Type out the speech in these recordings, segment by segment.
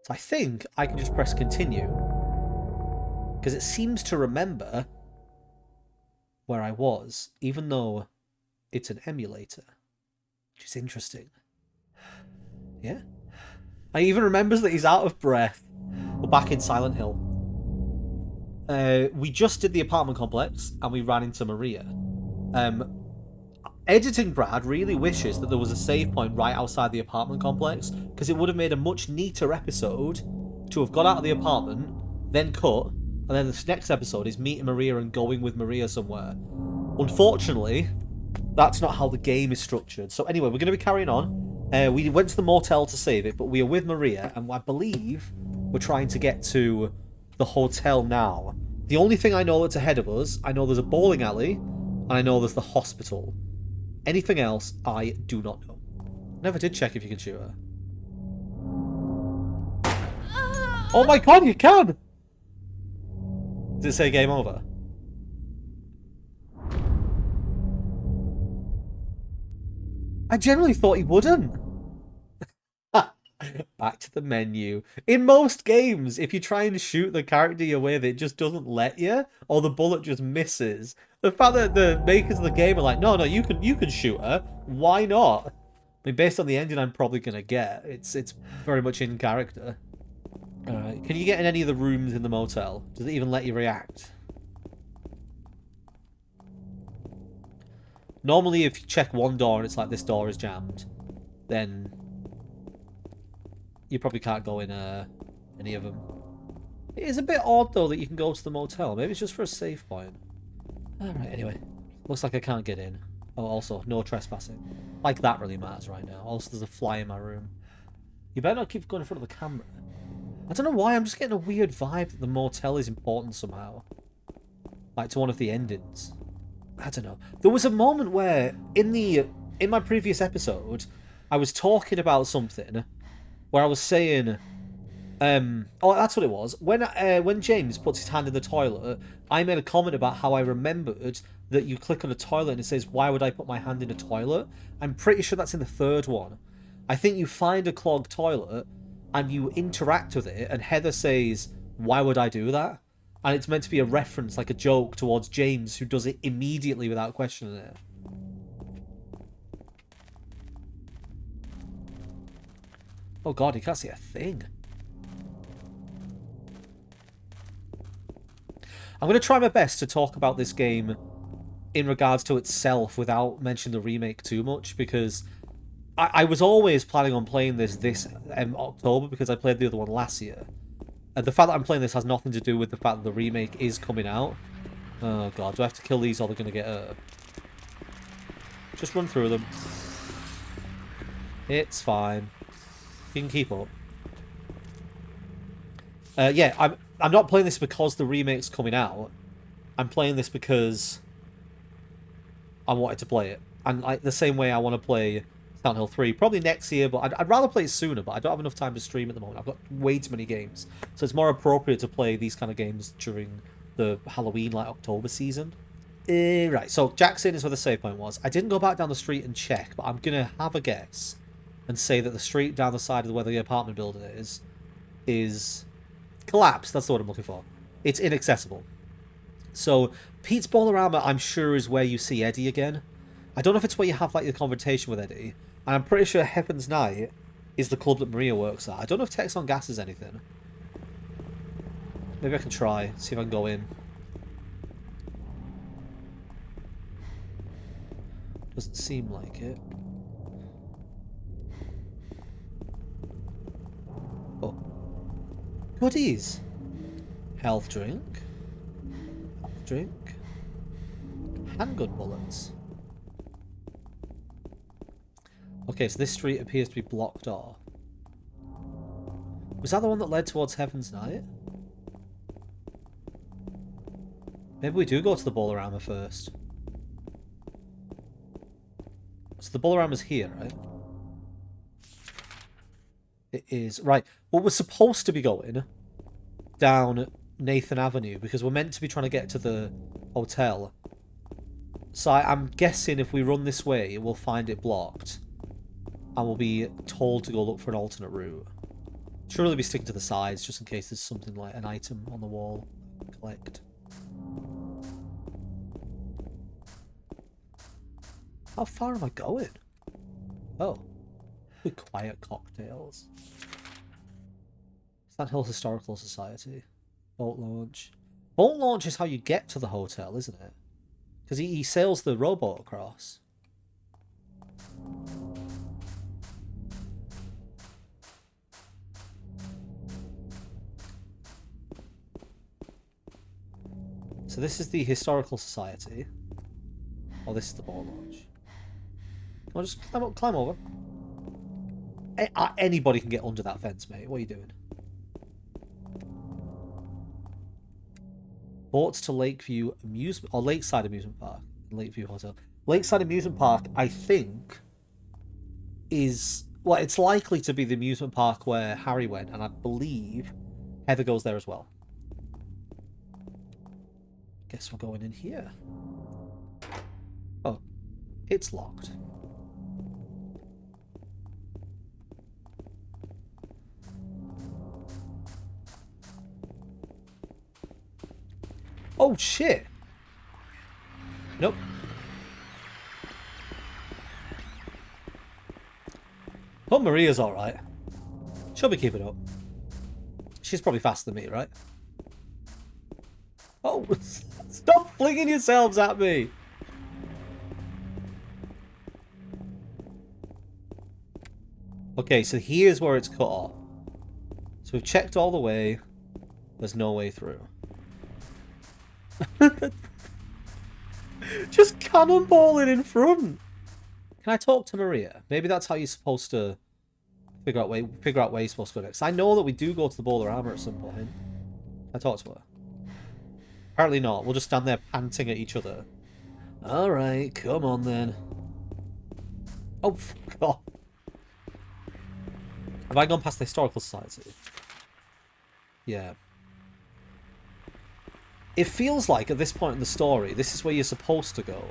So I think I can just press continue. Because it seems to remember where I was, even though it's an emulator. Which is interesting. Yeah. I even remembers that he's out of breath. We're back in Silent Hill. We just did the apartment complex, and we ran into Maria. Editing Brad really wishes that there was a save point right outside the apartment complex, because it would have made a much neater episode to have got out of the apartment, then cut, and then this next episode is meeting Maria and going with Maria somewhere. Unfortunately, that's not how the game is structured. So anyway, we're going to be carrying on. We went to the motel to save it, but we are with Maria, and I believe we're trying to get to the hotel now. The only thing I know that's ahead of us, I know there's a bowling alley, and I know there's the hospital. Anything else, I do not know. Never did check if you can shoot her. Oh my god, you can! Does it say game over? I generally thought he wouldn't. Back to the menu. In most games, if you try and shoot the character you're with, it just doesn't let you, or the bullet just misses. The fact that the makers of the game are like, no, you can shoot her. Why not? I mean, based on the ending I'm probably gonna get, it's very much in character. Alright, can you get in any of the rooms in the motel? Does it even let you react? Normally, if you check one door and it's like, this door is jammed, then you probably can't go in any of them. It is a bit odd, though, that you can go to the motel. Maybe it's just for a save point. Alright, anyway. Looks like I can't get in. Oh, also, no trespassing. Like, that really matters right now. Also, there's a fly in my room. You better not keep going in front of the camera. I don't know why, I'm just getting a weird vibe that the motel is important somehow. Like, to one of the endings. I don't know. There was a moment where, in my previous episode, I was talking about something where I was saying, oh, that's what it was. When James puts his hand in the toilet, I made a comment about how I remembered that you click on a toilet and it says, why would I put my hand in a toilet? I'm pretty sure that's in the third one. I think you find a clogged toilet and you interact with it, and Heather says, why would I do that? And it's meant to be a reference, like a joke towards James, who does it immediately without questioning it. Oh god, you can't see a thing. I'm going to try my best to talk about this game in regards to itself without mentioning the remake too much, because I was always planning on playing this October, because I played the other one last year. And the fact that I'm playing this has nothing to do with the fact that the remake is coming out. Oh god, do I have to kill these or they're going to get hurt? Just run through them. It's fine. You can keep up. Yeah, I'm not playing this because the remake's coming out. I'm playing this because I wanted to play it. And like the same way I want to play Silent Hill 3. Probably next year, but I'd rather play it sooner, but I don't have enough time to stream at the moment. I've got way too many games. So it's more appropriate to play these kind of games during the Halloween, like, October season. Right, so Jackson is where the save point was. I didn't go back down the street and check, but I'm going to have a guess and say that the street down the side of where the apartment building is collapsed. That's the word I'm looking for. It's inaccessible. So Pete's Bollarama, I'm sure, is where you see Eddie again. I don't know if it's where you have, like, the confrontation with Eddie. And I'm pretty sure Heaven's Night is the club that Maria works at. I don't know if Text on Gas is anything. Maybe I can try, see if I can go in. Doesn't seem like it. Oh. Goodies! Health drink. Health drink. Handgun bullets. Okay, so this street appears to be blocked off. Was that the one that led towards Heaven's Night? Maybe we do go to the Bollarama first. So the Bollarama's here, right? It is. Right. Well, we're supposed to be going down Nathan Avenue because we're meant to be trying to get to the hotel. So I'm guessing if we run this way, we'll find it blocked. And we'll be told to go look for an alternate route. Should really be sticking to the sides just in case there's something like an item on the wall. Collect. How far am I going? Oh. Quiet cocktails. Sandhill Historical Society. Boat launch. Boat launch is how you get to the hotel, isn't it? Because he sails the rowboat across. So this is the Historical Society. Oh, this is the boat launch. I'll just climb over. Anybody can get under that fence, mate. What are you doing? Boats to Lakeview Amusement or Lakeside Amusement Park, Lakeview Hotel. Lakeside Amusement Park, I think, is well, it's likely to be the amusement park where Harry went, and I believe Heather goes there as well. Guess we're going in here. Oh, it's locked. Oh, shit. Nope. Oh, Maria's alright. She'll be keeping up. She's probably faster than me, right? Oh, stop flinging yourselves at me. Okay, so here's where it's cut off. So we've checked all the way. There's no way through. Just cannonballing in front. Can I talk to Maria? Maybe that's how you're supposed to figure out where you're supposed to go next. I know that we do go to the Bowler Armor at some point. Can I talk to her? Apparently not. We'll just stand there panting at each other. Alright, come on then. Oh, fuck off. Have I gone past the Historical Society? Yeah. It feels like, at this point in the story, this is where you're supposed to go.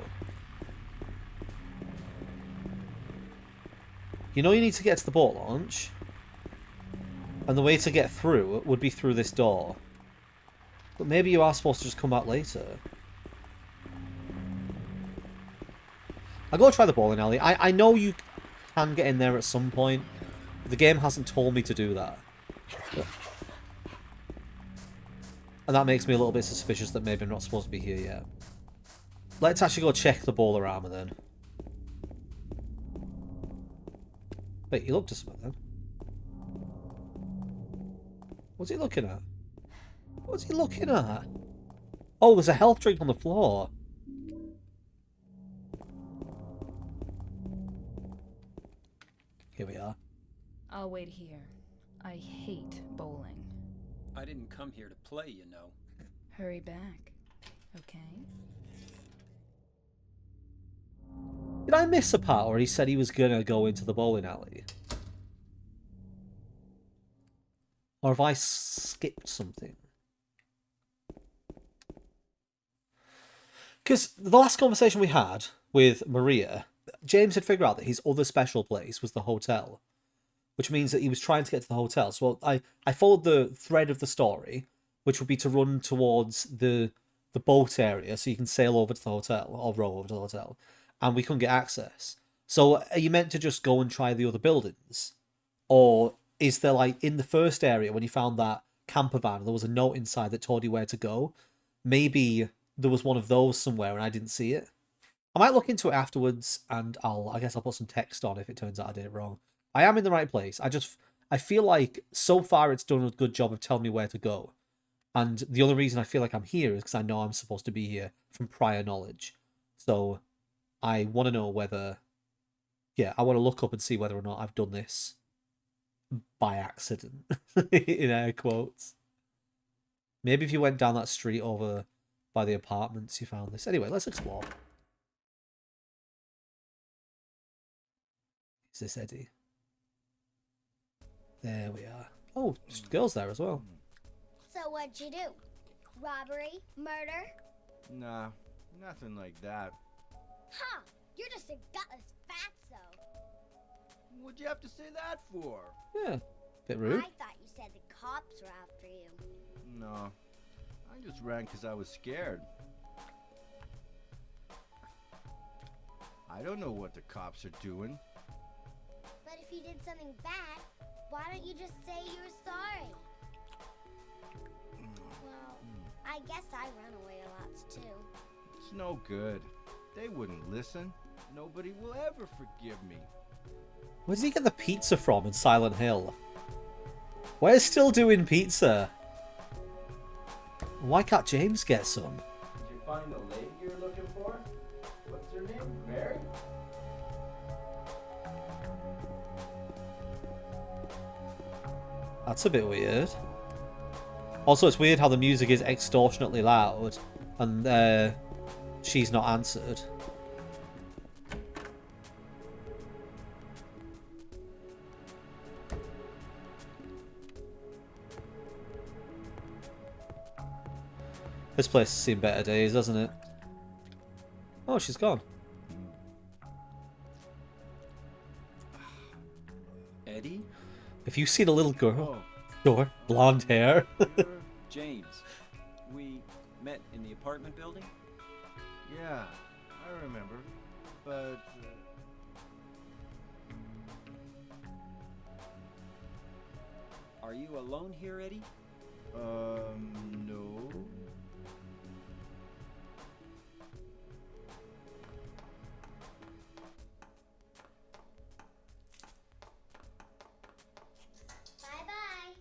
You know you need to get to the boat launch. And the way to get through would be through this door. But maybe you are supposed to just come back later. I'll go try the bowling alley. I know you can get in there at some point. But the game hasn't told me to do that. And that makes me a little bit suspicious that maybe I'm not supposed to be here yet. Let's actually go check the bowler armor then. Wait, he looked at something then. What's he looking at? What's he looking at? Oh, there's a health drink on the floor. Here we are. I'll wait here. I hate bowling. I didn't come here to play, you know. Hurry back, okay? Did I miss a part where he said he was gonna go into the bowling alley? Or have I skipped something? Because the last conversation we had with Maria, James had figured out that his other special place was the hotel. Which means that he was trying to get to the hotel. So I followed the thread of the story, which would be to run towards the boat area so you can sail over to the hotel, or row over to the hotel. And we couldn't get access. So are you meant to just go and try the other buildings? Or is there, like, in the first area, when you found that camper van, there was a note inside that told you where to go? Maybe there was one of those somewhere and I didn't see it. I might look into it afterwards, and I guess I'll put some text on if it turns out I did it wrong. I am in the right place. I feel like so far it's done a good job of telling me where to go. And the only reason I feel like I'm here is because I know I'm supposed to be here from prior knowledge. So I want to know whether... Yeah, I want to look up and see whether or not I've done this by accident. In air quotes. Maybe if you went down that street over by the apartments you found this. Anyway, let's explore. Is this Eddie? There we are. Oh, girls there as well. So what'd you do? Robbery? Murder? Nah, nothing like that. Huh, you're just a gutless fatso. What'd you have to say that for? Yeah, bit rude. I thought you cops are after you. No, I just ran because I was scared. I don't know what the cops are doing. But if you did something bad, why don't you just say you're sorry? Well, I guess I run away a lot too. It's no good. They wouldn't listen. Nobody will ever forgive me. Where did he get the pizza from in Silent Hill? Where's still doing pizza? Why can't James get some? Did you find the lady you're looking for? What's her name? Mary? That's a bit weird. Also, it's weird how the music is extortionately loud and she's not answered. This place has seen better days, hasn't it? Oh, she's gone. Eddie? Have you seen a little girl? Oh, Short, blonde hair. you're... James. We met in the apartment building? Yeah, I remember. But... Are you alone here, Eddie? No. Bye-bye.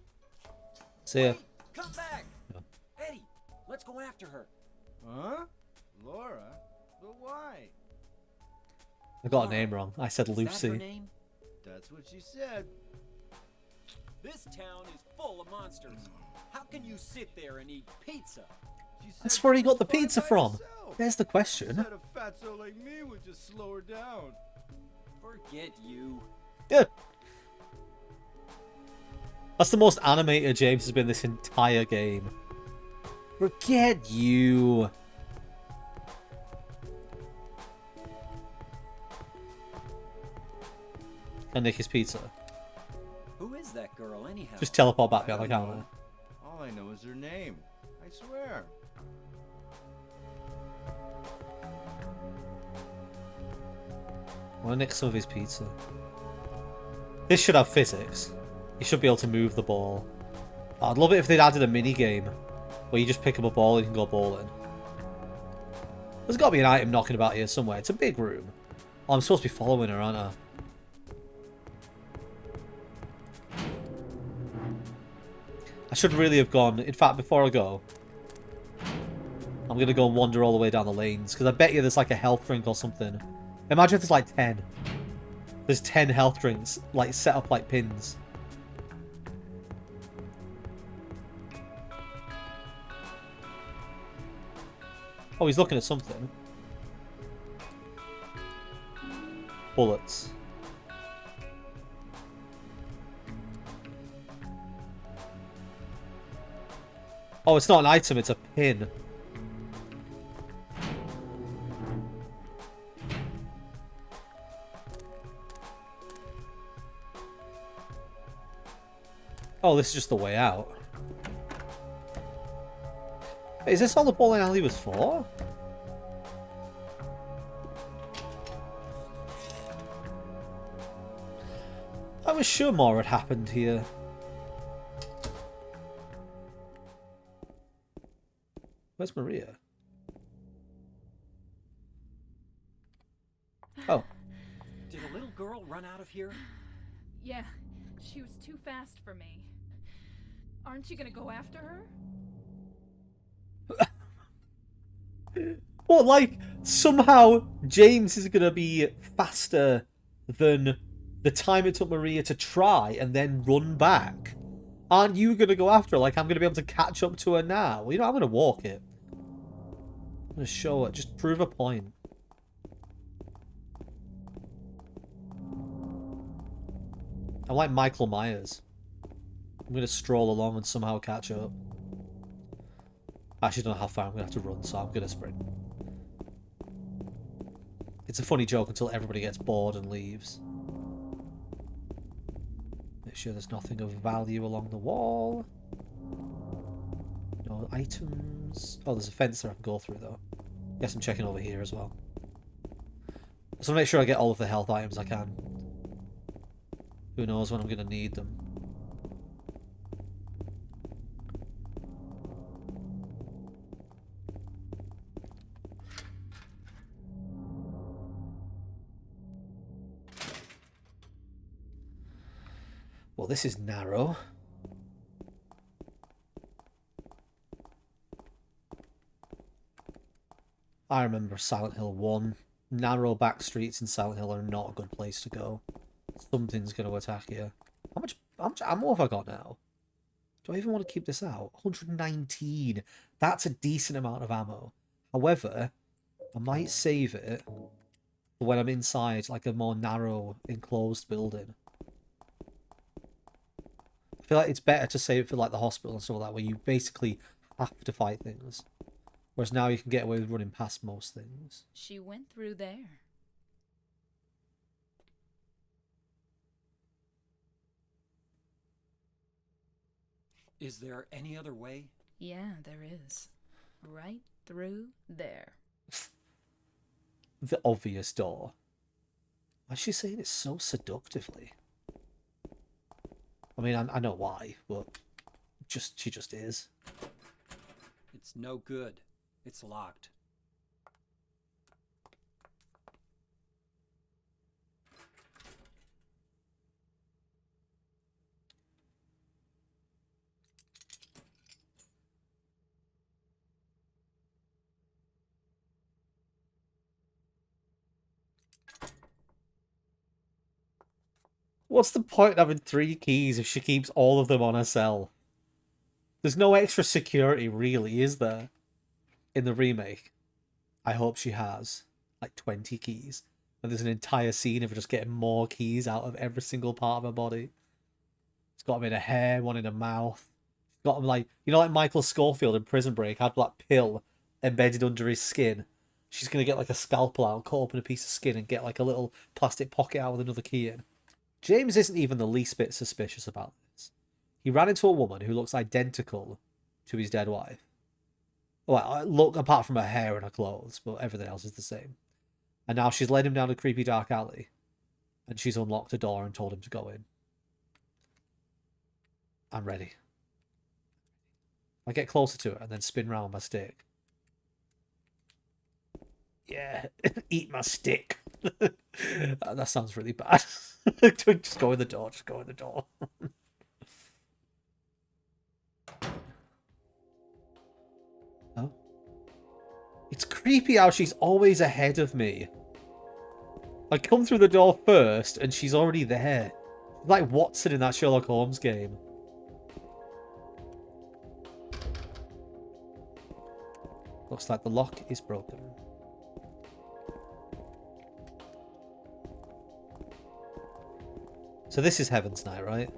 See ya. Wait, come back! No. Eddie, let's go after her. Huh? Laura? But why? I got her name wrong. I said Is that her Lucy. name? That's what she said. This town is full of monsters. How can you sit there and eat pizza? She said That's where he she got the was fine pizza by from. herself. There's the She question. said a fatso like me would just slow her down. Forget you. Yeah. That's the most animated James has been this entire game. Forget you. And nick his pizza. Who is that girl, anyhow? Just teleport back I behind the don't counter. know. All I know is her name. I swear. I want to nick some of his pizza. This should have physics. You should be able to move the ball. Oh, I'd love it if they'd added a mini game where you just pick up a ball and you can go bowling. There's got to be an item knocking about here somewhere. It's a big room. Oh, I'm supposed to be following her, aren't I? I should really have gone. In fact, before I go, I'm going to go and wander all the way down the lanes. Because I bet you there's like a health drink or something. Imagine if there's like 10. There's 10 health drinks like set up like pins. Oh, he's looking at something. Bullets. Oh, it's not an item, it's a pin. Oh, this is just the way out. Wait, is this all the bowling alley was for? I was sure more had happened here. Where's Maria? Oh. Did a little girl run out of here? Yeah, she was too fast for me. Aren't you gonna go after her? What, like, somehow James is gonna be faster than the time it took Maria to try and then run back? Aren't you gonna go after her? Like, I'm gonna be able to catch up to her now? Well, you know, I'm gonna walk it. I'm gonna show her. Just prove a point. I'm like Michael Myers. I'm gonna stroll along and somehow catch up. I actually don't know how far I'm gonna have to run, so I'm gonna sprint. It's a funny joke until everybody gets bored and leaves. Make sure there's nothing of value along the wall. items. Oh, there's a fence there I can go through though. Guess I'm checking over here as well. Just want to make sure I get all of the health items I can. Who knows when I'm going to need them. Well, this is narrow. I remember Silent Hill 1. Narrow back streets in Silent Hill are not a good place to go. Something's going to attack you. How much ammo have I got now? Do I even want to keep this out? 119. That's a decent amount of ammo. However, I might save it for when I'm inside like a more narrow, enclosed building. I feel like it's better to save it for like the hospital and stuff like that, where you basically have to fight things. Whereas now you can get away with running past most things. She went through there. Is there any other way? Yeah, there is. Right through there. The obvious door. Why is she saying it so seductively? I mean, I know why, but she just is. It's no good. It's locked. What's the point of having 3 keys if she keeps all of them on herself? There's no extra security, really, is there? In the remake. I hope she has like 20 keys. And there's an entire scene of her just getting more keys out of every single part of her body. It's got them in her hair, one in her mouth. It's got them like, you know, like Michael Scofield in Prison Break had that pill embedded under his skin. She's going to get like a scalpel out, cut open a piece of skin and get like a little plastic pocket out with another key in. James isn't even the least bit suspicious about this. He ran into a woman who looks identical to his dead wife. Well, look, apart from her hair and her clothes, but everything else is the same. And now she's led him down a creepy dark alley. And she's unlocked a door and told him to go in. I'm ready. I get closer to her and then spin round my stick. Yeah, eat my stick. That sounds really bad. Just go in the door, just go in the door. Oh. It's creepy how she's always ahead of me. I come through the door first and she's already there. Like Watson in that Sherlock Holmes game. Looks like the lock is broken. So this is Heaven's Night, right?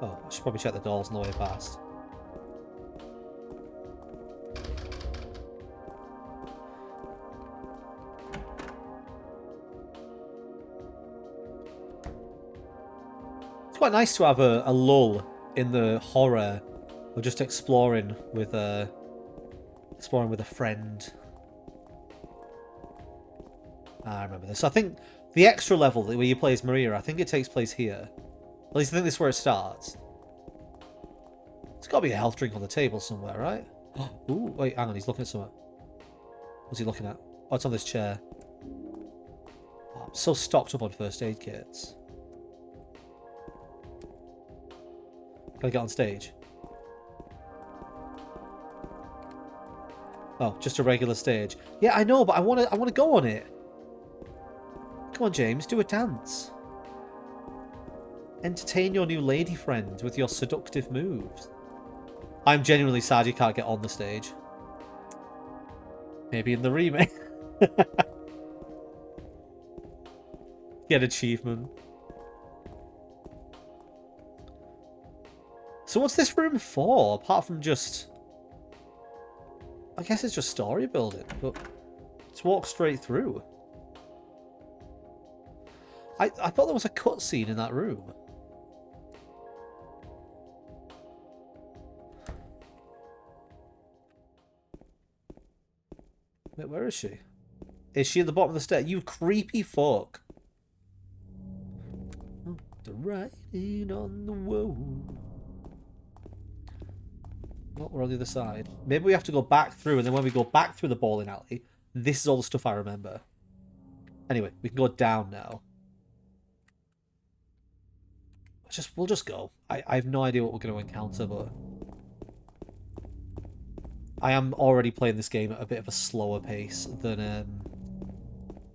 Oh, I should probably check the doors on the way past. It's quite nice to have a lull in the horror of just exploring with a friend. I remember this. I think the extra level where you play as Maria, I think it takes place here. At least I think this is where it starts. There's got to be a health drink on the table somewhere, right? Ooh, wait, hang on, he's looking at something. What's he looking at? Oh, it's on this chair. Oh, I'm so stocked up on first aid kits. Can I get on stage? Oh, just a regular stage. Yeah, I know, but I want to go on it. Come on, James, do a dance. Entertain your new lady friend with your seductive moves. I'm genuinely sad you can't get on the stage. Maybe in the remake. Get achievement. So what's this room for, apart from just... I guess it's just story building, but let's walk straight through. I thought there was a cutscene in that room. Wait, where is she? Is she at the bottom of the stair? You creepy fuck. The writing on the wall. Oh, we're on the other side. Maybe we have to go back through, and then when we go back through the bowling alley, this is all the stuff I remember. Anyway, we can go down now. We'll just go. I have no idea what we're going to encounter, but I am already playing this game at a bit of a slower pace than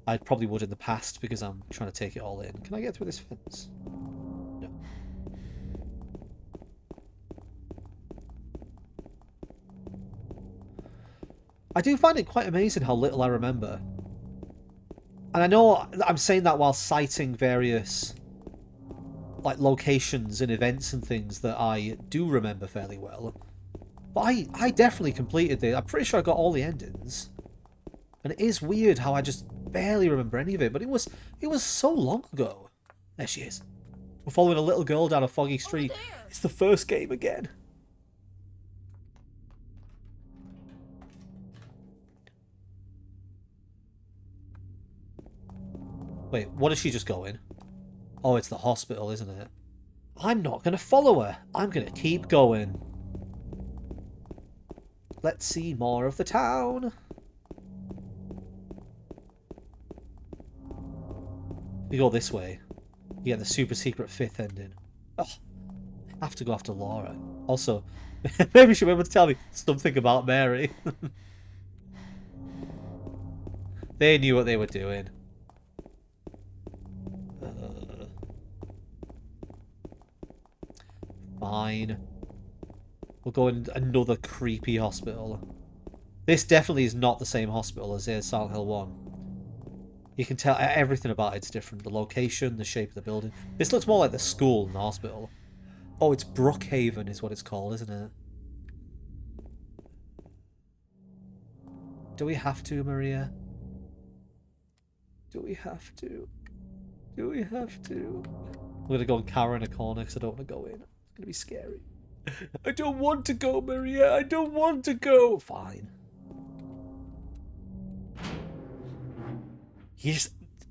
I probably would in the past because I'm trying to take it all in. Can I get through this fence? No. I do find it quite amazing how little I remember. And I know I'm saying that while citing various like locations and events and things that I do remember fairly well. But I definitely completed it. I'm pretty sure I got all the endings. And it is weird how I just barely remember any of it, but it was so long ago. There she is. We're following a little girl down a foggy street. It's the first game again. Wait, what is she just going? Oh, it's the hospital, isn't it? I'm not going to follow her. I'm going to keep going. Let's see more of the town. We go this way. You get the super secret 5th ending. Oh, I have to go after Laura. Also, maybe she'll be able to tell me something about Mary. They knew what they were doing. Fine. We'll go in another creepy hospital. This definitely is not the same hospital as Silent Hill 1. You can tell everything about it's different. The location, the shape of the building. This looks more like the school than the hospital. Oh, it's Brookhaven is what it's called, isn't it? Do we have to, Maria? Do we have to? Do we have to? I'm going to go and cower in a corner because I don't want to go in. It's going to be scary. I don't want to go, Maria. I don't want to go. Fine.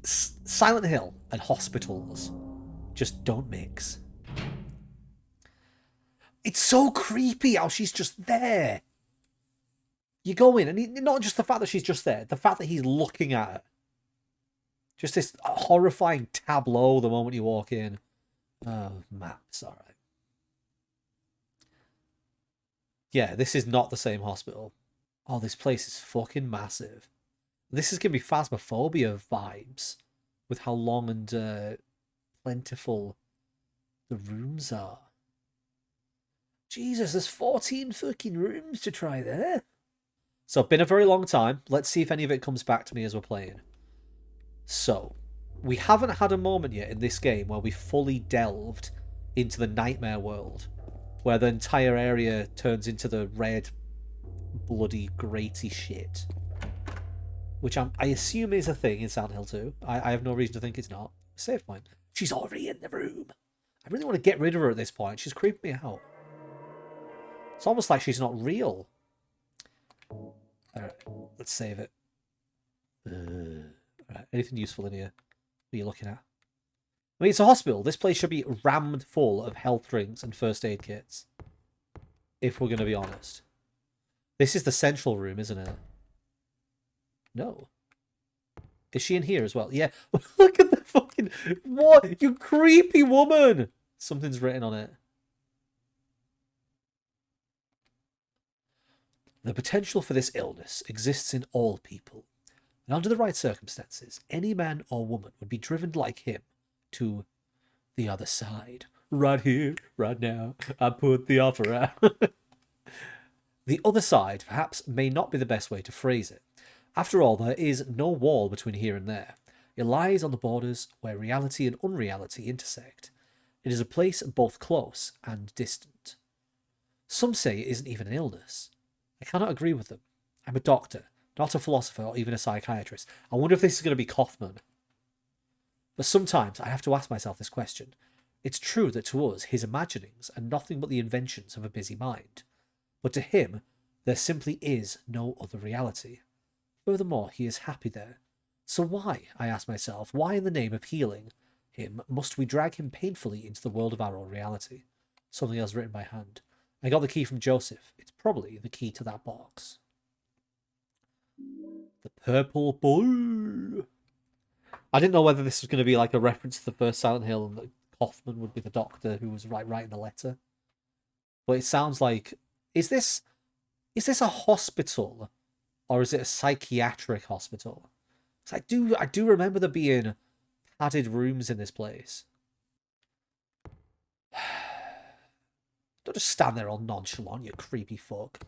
Silent Hill and hospitals just don't mix. It's so creepy how she's just there. You go in, and not just the fact that she's just there, the fact that he's looking at her. Just this horrifying tableau the moment you walk in. Oh, maps, alright. Yeah, this is not the same hospital. Oh, this place is fucking massive. This is going to be Phasmophobia vibes with how long and plentiful the rooms are. Jesus, there's 14 fucking rooms to try there. So, been a very long time. Let's see if any of it comes back to me as we're playing. So, we haven't had a moment yet in this game where we fully delved into the nightmare world, where the entire area turns into the red, bloody, graty shit. Which I assume is a thing in Silent Hill 2. I have no reason to think it's not. Save point. She's already in the room. I really want to get rid of her at this point. She's creeping me out. It's almost like she's not real. Alright, let's save it. Alright, anything useful in here? What are you looking at? I mean, it's a hospital. This place should be rammed full of health drinks and first aid kits. If we're going to be honest. This is the central room, isn't it? No. Is she in here as well? Yeah. Look at the fucking... What? You creepy woman! Something's written on it. The potential for this illness exists in all people. And under the right circumstances, any man or woman would be driven like him to the other side. Right here, right now, I put the offer out. The other side, perhaps, may not be the best way to phrase it. After all, there is no wall between here and there. It lies on the borders where reality and unreality intersect. It is a place both close and distant. Some say it isn't even an illness. I cannot agree with them. I'm a doctor, not a philosopher or even a psychiatrist. I wonder if this is going to be Kaufman. But sometimes I have to ask myself this question. It's true that to us, his imaginings are nothing but the inventions of a busy mind. But to him, there simply is no other reality. Furthermore, he is happy there. So why, I ask myself, why in the name of healing him must we drag him painfully into the world of our own reality? Something else written by hand. I got the key from Joseph. It's probably the key to that box. The purple bull. I didn't know whether this was going to be like a reference to the first Silent Hill and that Kaufman would be the doctor who was writing the letter. But it sounds like... Is this a hospital? Or is it a psychiatric hospital? Because I do remember there being padded rooms in this place. Don't just stand there all nonchalant, you creepy fuck.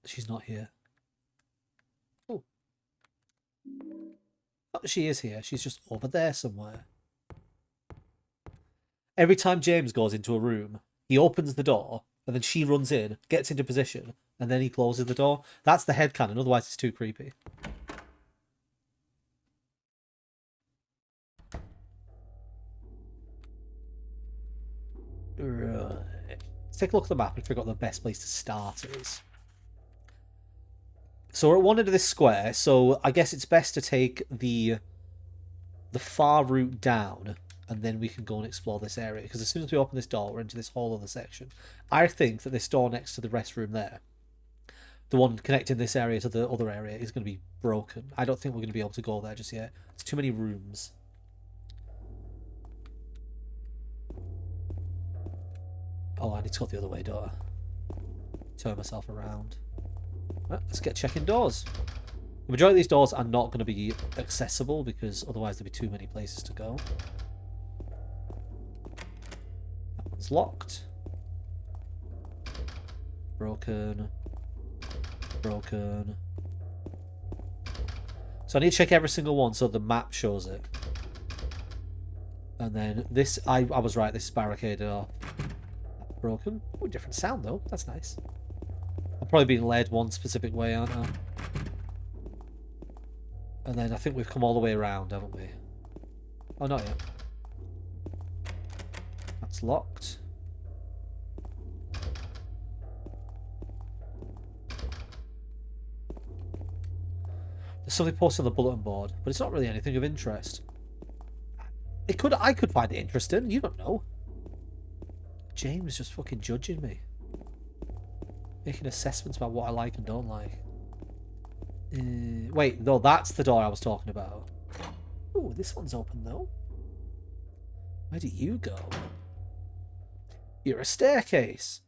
She's not here. Oh. Oh, she is here. She's just over there somewhere. Every time James goes into a room, he opens the door, and then she runs in, gets into position, and then he closes the door. That's the headcanon, otherwise it's too creepy. Right. Let's take a look at the map and figure out the best place to start is. So we're at one end of this square, so I guess it's best to take the far route down, and then we can go and explore this area. Because as soon as we open this door, we're into this whole other section. I think that this door next to the restroom there, the one connecting this area to the other area, is going to be broken. I don't think we're going to be able to go there just yet. It's too many rooms. Oh, I need to go the other way, don't I? Turn myself around. Right, let's get checking doors. The majority of these doors are not going to be accessible because otherwise there'd be too many places to go. That one's locked. Broken. Broken. So I need to check every single one so the map shows it. And then this, I was right, this is barricaded off. Broken. Oh, different sound though. That's nice. I'm probably being led one specific way, aren't I? And then I think we've come all the way around, haven't we? Oh, not yet. That's locked. There's something posted on the bulletin board, but it's not really anything of interest. I could find it interesting. You don't know. James just fucking judging me. Making assessments about what I like and don't like. Wait, no, that's the door I was talking about. Ooh, this one's open though. Where do you go? You're a staircase.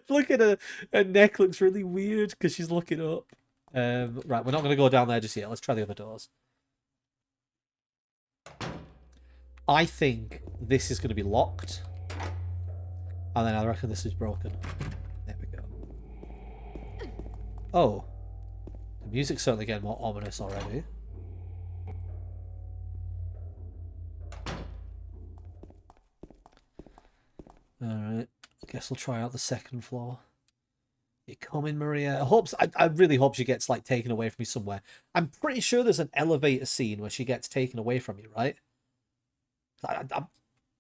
Look at her. Her neck looks really weird because she's looking up. Right, we're not going to go down there just yet. Let's try the other doors. I think this is going to be locked. And then I reckon this is broken. There we go. Oh. The music's certainly getting more ominous already. Alright. I guess we'll try out the second floor. You coming, Maria? I really hope she gets, like, taken away from me somewhere. I'm pretty sure there's an elevator scene where she gets taken away from you, right?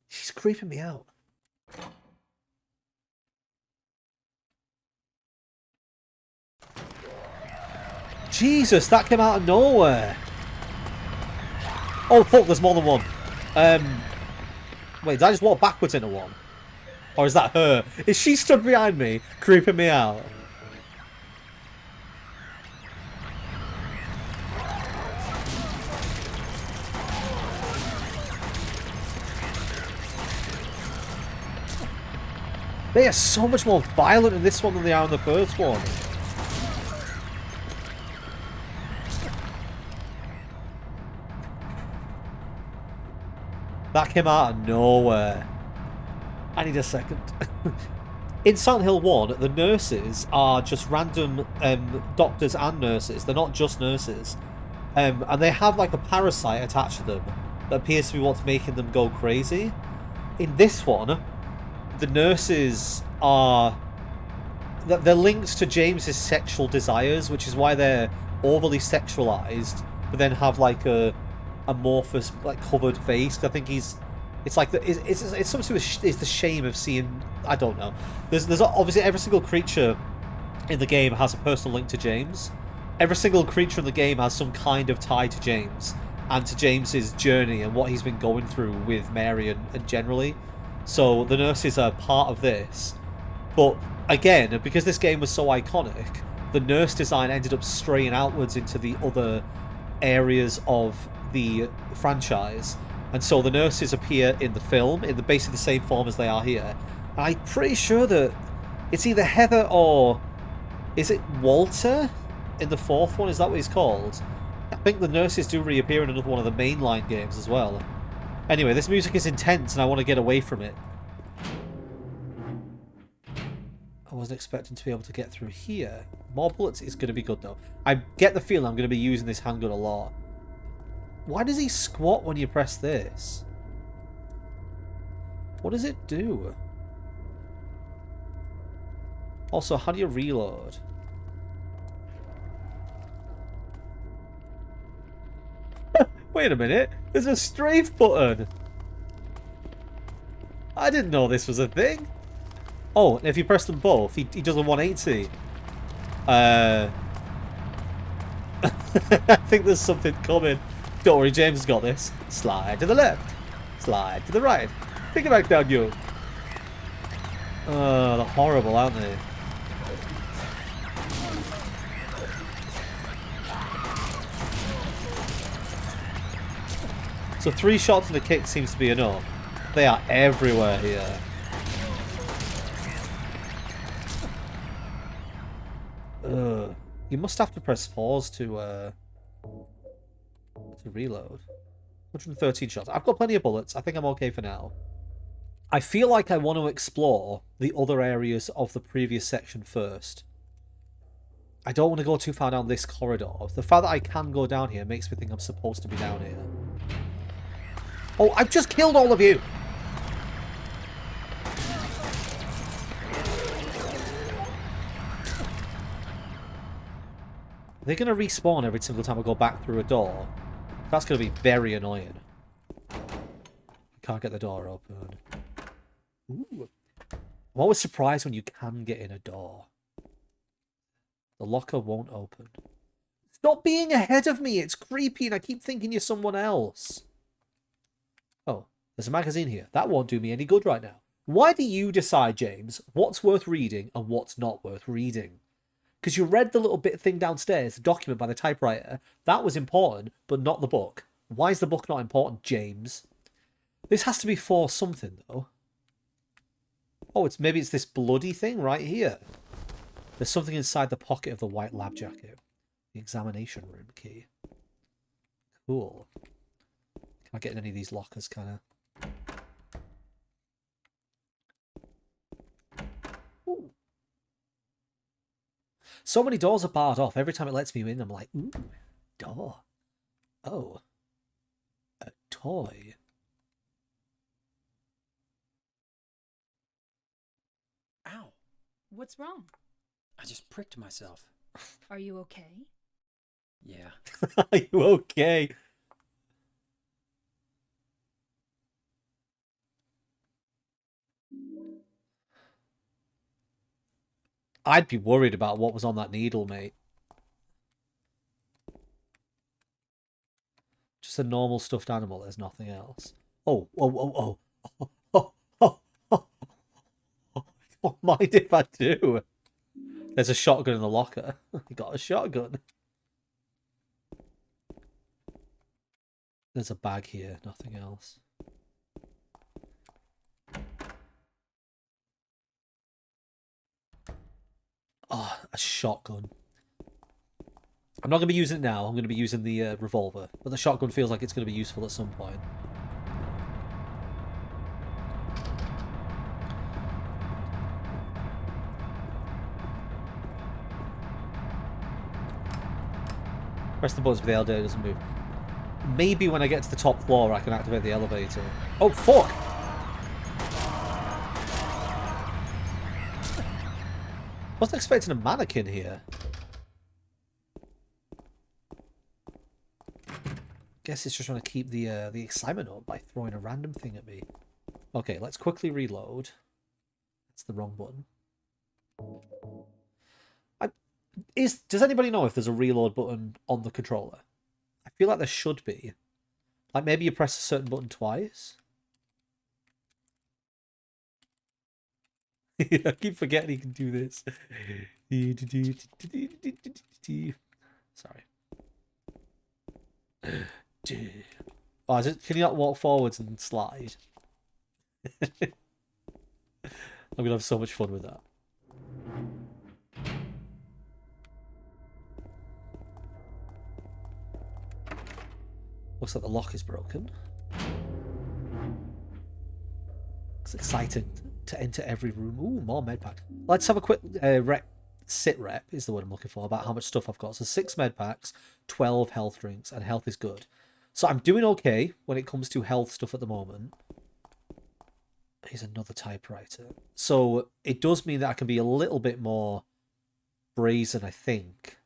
She's creeping me out. Jesus, that came out of nowhere. Oh, fuck, there's more than one. Wait, did I just walk backwards into one? Or is that her? Is she stood behind me, creeping me out? They are so much more violent in this one than they are in the first one. That came out of nowhere. I need a second. In Silent Hill 1, the nurses are just random doctors and nurses. They're not just nurses. And they have like a parasite attached to them that appears to be what's making them go crazy. In this one, the nurses are... They're linked to James's sexual desires, which is why they're overly sexualized, but then have like a amorphous, like covered face. I think he's, it's like it's something to do with it's the shame of seeing. I don't know. There's obviously every single creature in the game has a personal link to James. Every single creature in the game has some kind of tie to James and to James's journey and what he's been going through with Mary and generally. So the nurses are part of this. But again, because this game was so iconic, the nurse design ended up straying outwards into the other areas of the franchise. And so the nurses appear in the film in basically the same form as they are here. And I'm pretty sure that it's either Heather or... Is it Walter in the fourth one? Is that what he's called? I think the nurses do reappear in another one of the mainline games as well. Anyway, this music is intense and I want to get away from it. I wasn't expecting to be able to get through here. More bullets is going to be good though. I get the feeling I'm going to be using this handgun a lot. Why does he squat when you press this? What does it do? Also, how do you reload? Wait a minute. There's a strafe button. I didn't know this was a thing. Oh, if you press them both, he does a 180. I think there's something coming. Don't worry, James has got this. Slide to the left. Slide to the right. Pick it back down, you. Oh, they're horrible, aren't they? So 3 shots and a kick seems to be enough. They are everywhere here. You must have to press pause to reload. 113 shots. I've got plenty of bullets. I think I'm okay for now. I feel like I want to explore the other areas of the previous section first. I don't want to go too far down this corridor. The fact that I can go down here makes me think I'm supposed to be down here. Oh, I've just killed all of you! They're going to respawn every single time I go back through a door. That's going to be very annoying. I can't get the door open. Ooh. I'm always surprised when you can get in a door. The locker won't open. Stop being ahead of me! It's creepy and I keep thinking you're someone else. Oh, there's a magazine here. That won't do me any good right now. Why do you decide, James, what's worth reading and what's not worth reading? Because you read the little bit thing downstairs, the document by the typewriter. That was important, but not the book. Why is the book not important, James? This has to be for something, though. Oh, maybe it's this bloody thing right here. There's something inside the pocket of the white lab jacket. The examination room key. Cool. Can't get in any of these lockers, can I? Ooh. So many doors are barred off. Every time it lets me in, I'm like, ooh, door. Oh. A toy. Ow. What's wrong? I just pricked myself. Are you okay? Yeah. Are you okay? I'd be worried about what was on that needle, mate. Just a normal stuffed animal, there's nothing else. Oh, oh, oh, oh. What mind if I do? There's a shotgun in the locker. I got a shotgun. There's a bag here, nothing else. Oh, a shotgun. I'm not going to be using it now. I'm going to be using the revolver. But the shotgun feels like it's going to be useful at some point. Press the buttons, but the elevator doesn't move. Maybe when I get to the top floor, I can activate the elevator. Oh, fuck! Wasn't expecting a mannequin here. guess it's just trying to keep the excitement up by throwing a random thing at me. Okay, let's quickly reload. That's the wrong button. Does anybody know if there's a reload button on the controller? I feel like there should be. Like maybe you press a certain button twice. I keep forgetting you can do this. Sorry. Oh, can you not walk forwards and slide? I'm gonna have so much fun with that. Looks like the lock is broken. It's exciting to enter every room. Ooh, more med pack. Let's have a quick sit rep is the word I'm looking for, about how much stuff I've got. So 6 med packs, 12 health drinks, and health is good. So I'm doing okay when it comes to health stuff at the moment. Here's another typewriter. So it does mean that I can be a little bit more brazen, I think.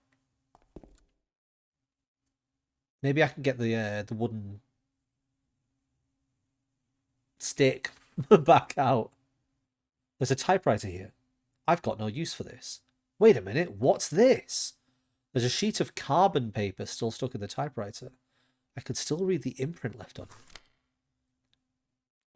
Maybe I can get the wooden stick back out. There's a typewriter here. I've got no use for this. Wait a minute, what's this? There's a sheet of carbon paper still stuck in the typewriter. I could still read the imprint left on it.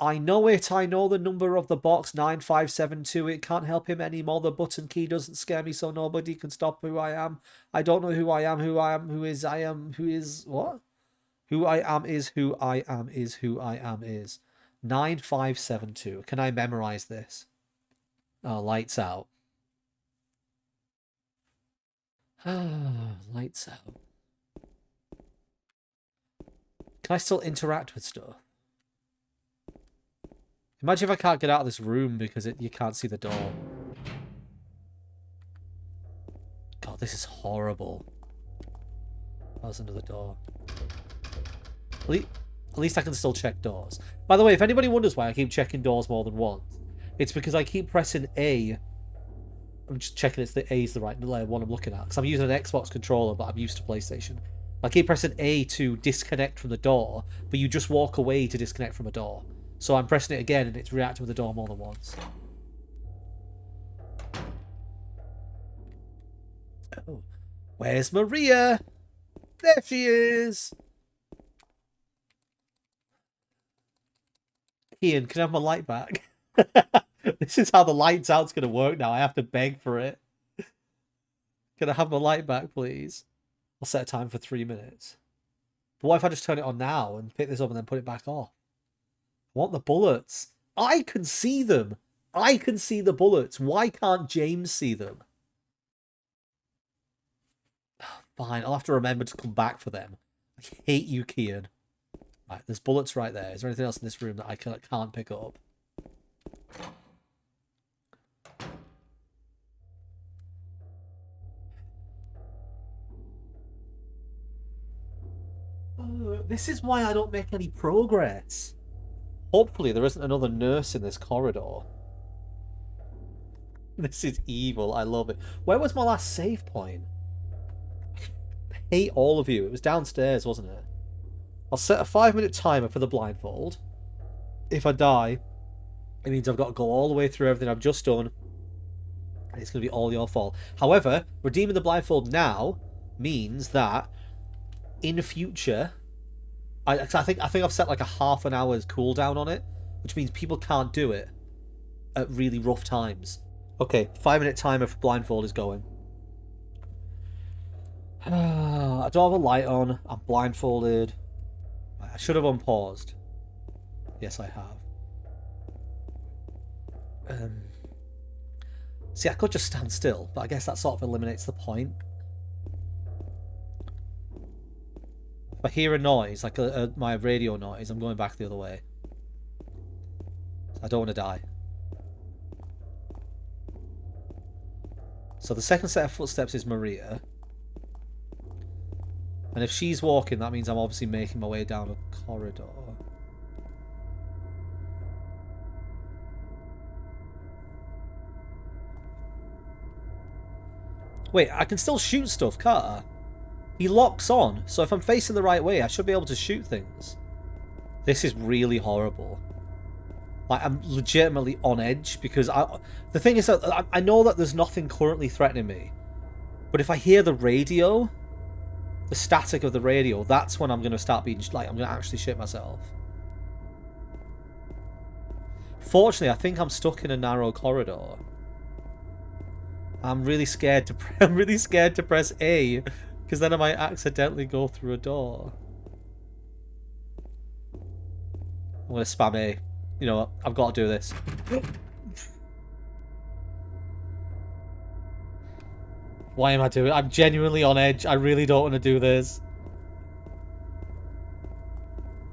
I know it. I know the number of the box, 9572. It can't help him anymore. The button key doesn't scare me, so nobody can stop who I am. I don't know who I am, who I am, who is I am, who is what? Who I am is who I am is who I am is. 9572. Can I memorize this? Oh, lights out. Lights out. Can I still interact with stuff? Imagine if I can't get out of this room because you can't see the door. God, this is horrible. That was another door. At least I can still check doors. By the way, if anybody wonders why I keep checking doors more than once, it's because I keep pressing A. I'm just checking it's the A is the right one I'm looking at. Because I'm using an Xbox controller, but I'm used to PlayStation. I keep pressing A to disconnect from the door, but you just walk away to disconnect from a door. So I'm pressing it again, and it's reacting with the door more than once. Oh. Where's Maria? There she is! Ian, can I have my light back? This is how the lights out's going to work now. I have to beg for it. Can I have my light back, please? I'll set a time for 3 minutes. But what if I just turn it on now and pick this up and then put it back off? I want the bullets. I can see them. I can see the bullets. Why can't James see them? Fine, I'll have to remember to come back for them. I hate you, Kian. Right, there's bullets right there. Is there anything else in this room that I can't pick up? This is why I don't make any progress. Hopefully there isn't another nurse in this corridor. This is evil. I love it. Where was my last save point? I hate all of you. It was downstairs, wasn't it? I'll set a 5-minute timer for the blindfold. If I die, it means I've got to go all the way through everything I've just done. And it's going to be all your fault. However, redeeming the blindfold now means that in future... I think I've set like a half an hour's cooldown on it, which means people can't do it at really rough times. Okay, 5-minute timer for blindfold is going. I don't have a light on. I'm blindfolded. I should have unpaused. Yes, I have. See, I could just stand still, but I guess that sort of eliminates the point. If I hear a noise, like my radio noise, I'm going back the other way. I don't want to die. So the second set of footsteps is Maria. And if she's walking, that means I'm obviously making my way down a corridor. Wait, I can still shoot stuff, can't I? He locks on, so if I'm facing the right way, I should be able to shoot things. This is really horrible. Like, I'm legitimately on edge, because the thing is that I know that there's nothing currently threatening me. But if I hear the radio, the static of the radio, that's when I'm going to start being, like, I'm going to actually shit myself. Fortunately, I think I'm stuck in a narrow corridor. I'm really scared to press A, because then I might accidentally go through a door. I'm going to spam A. You know what? I've got to do this. Why am I doing it? I'm genuinely on edge. I really don't want to do this.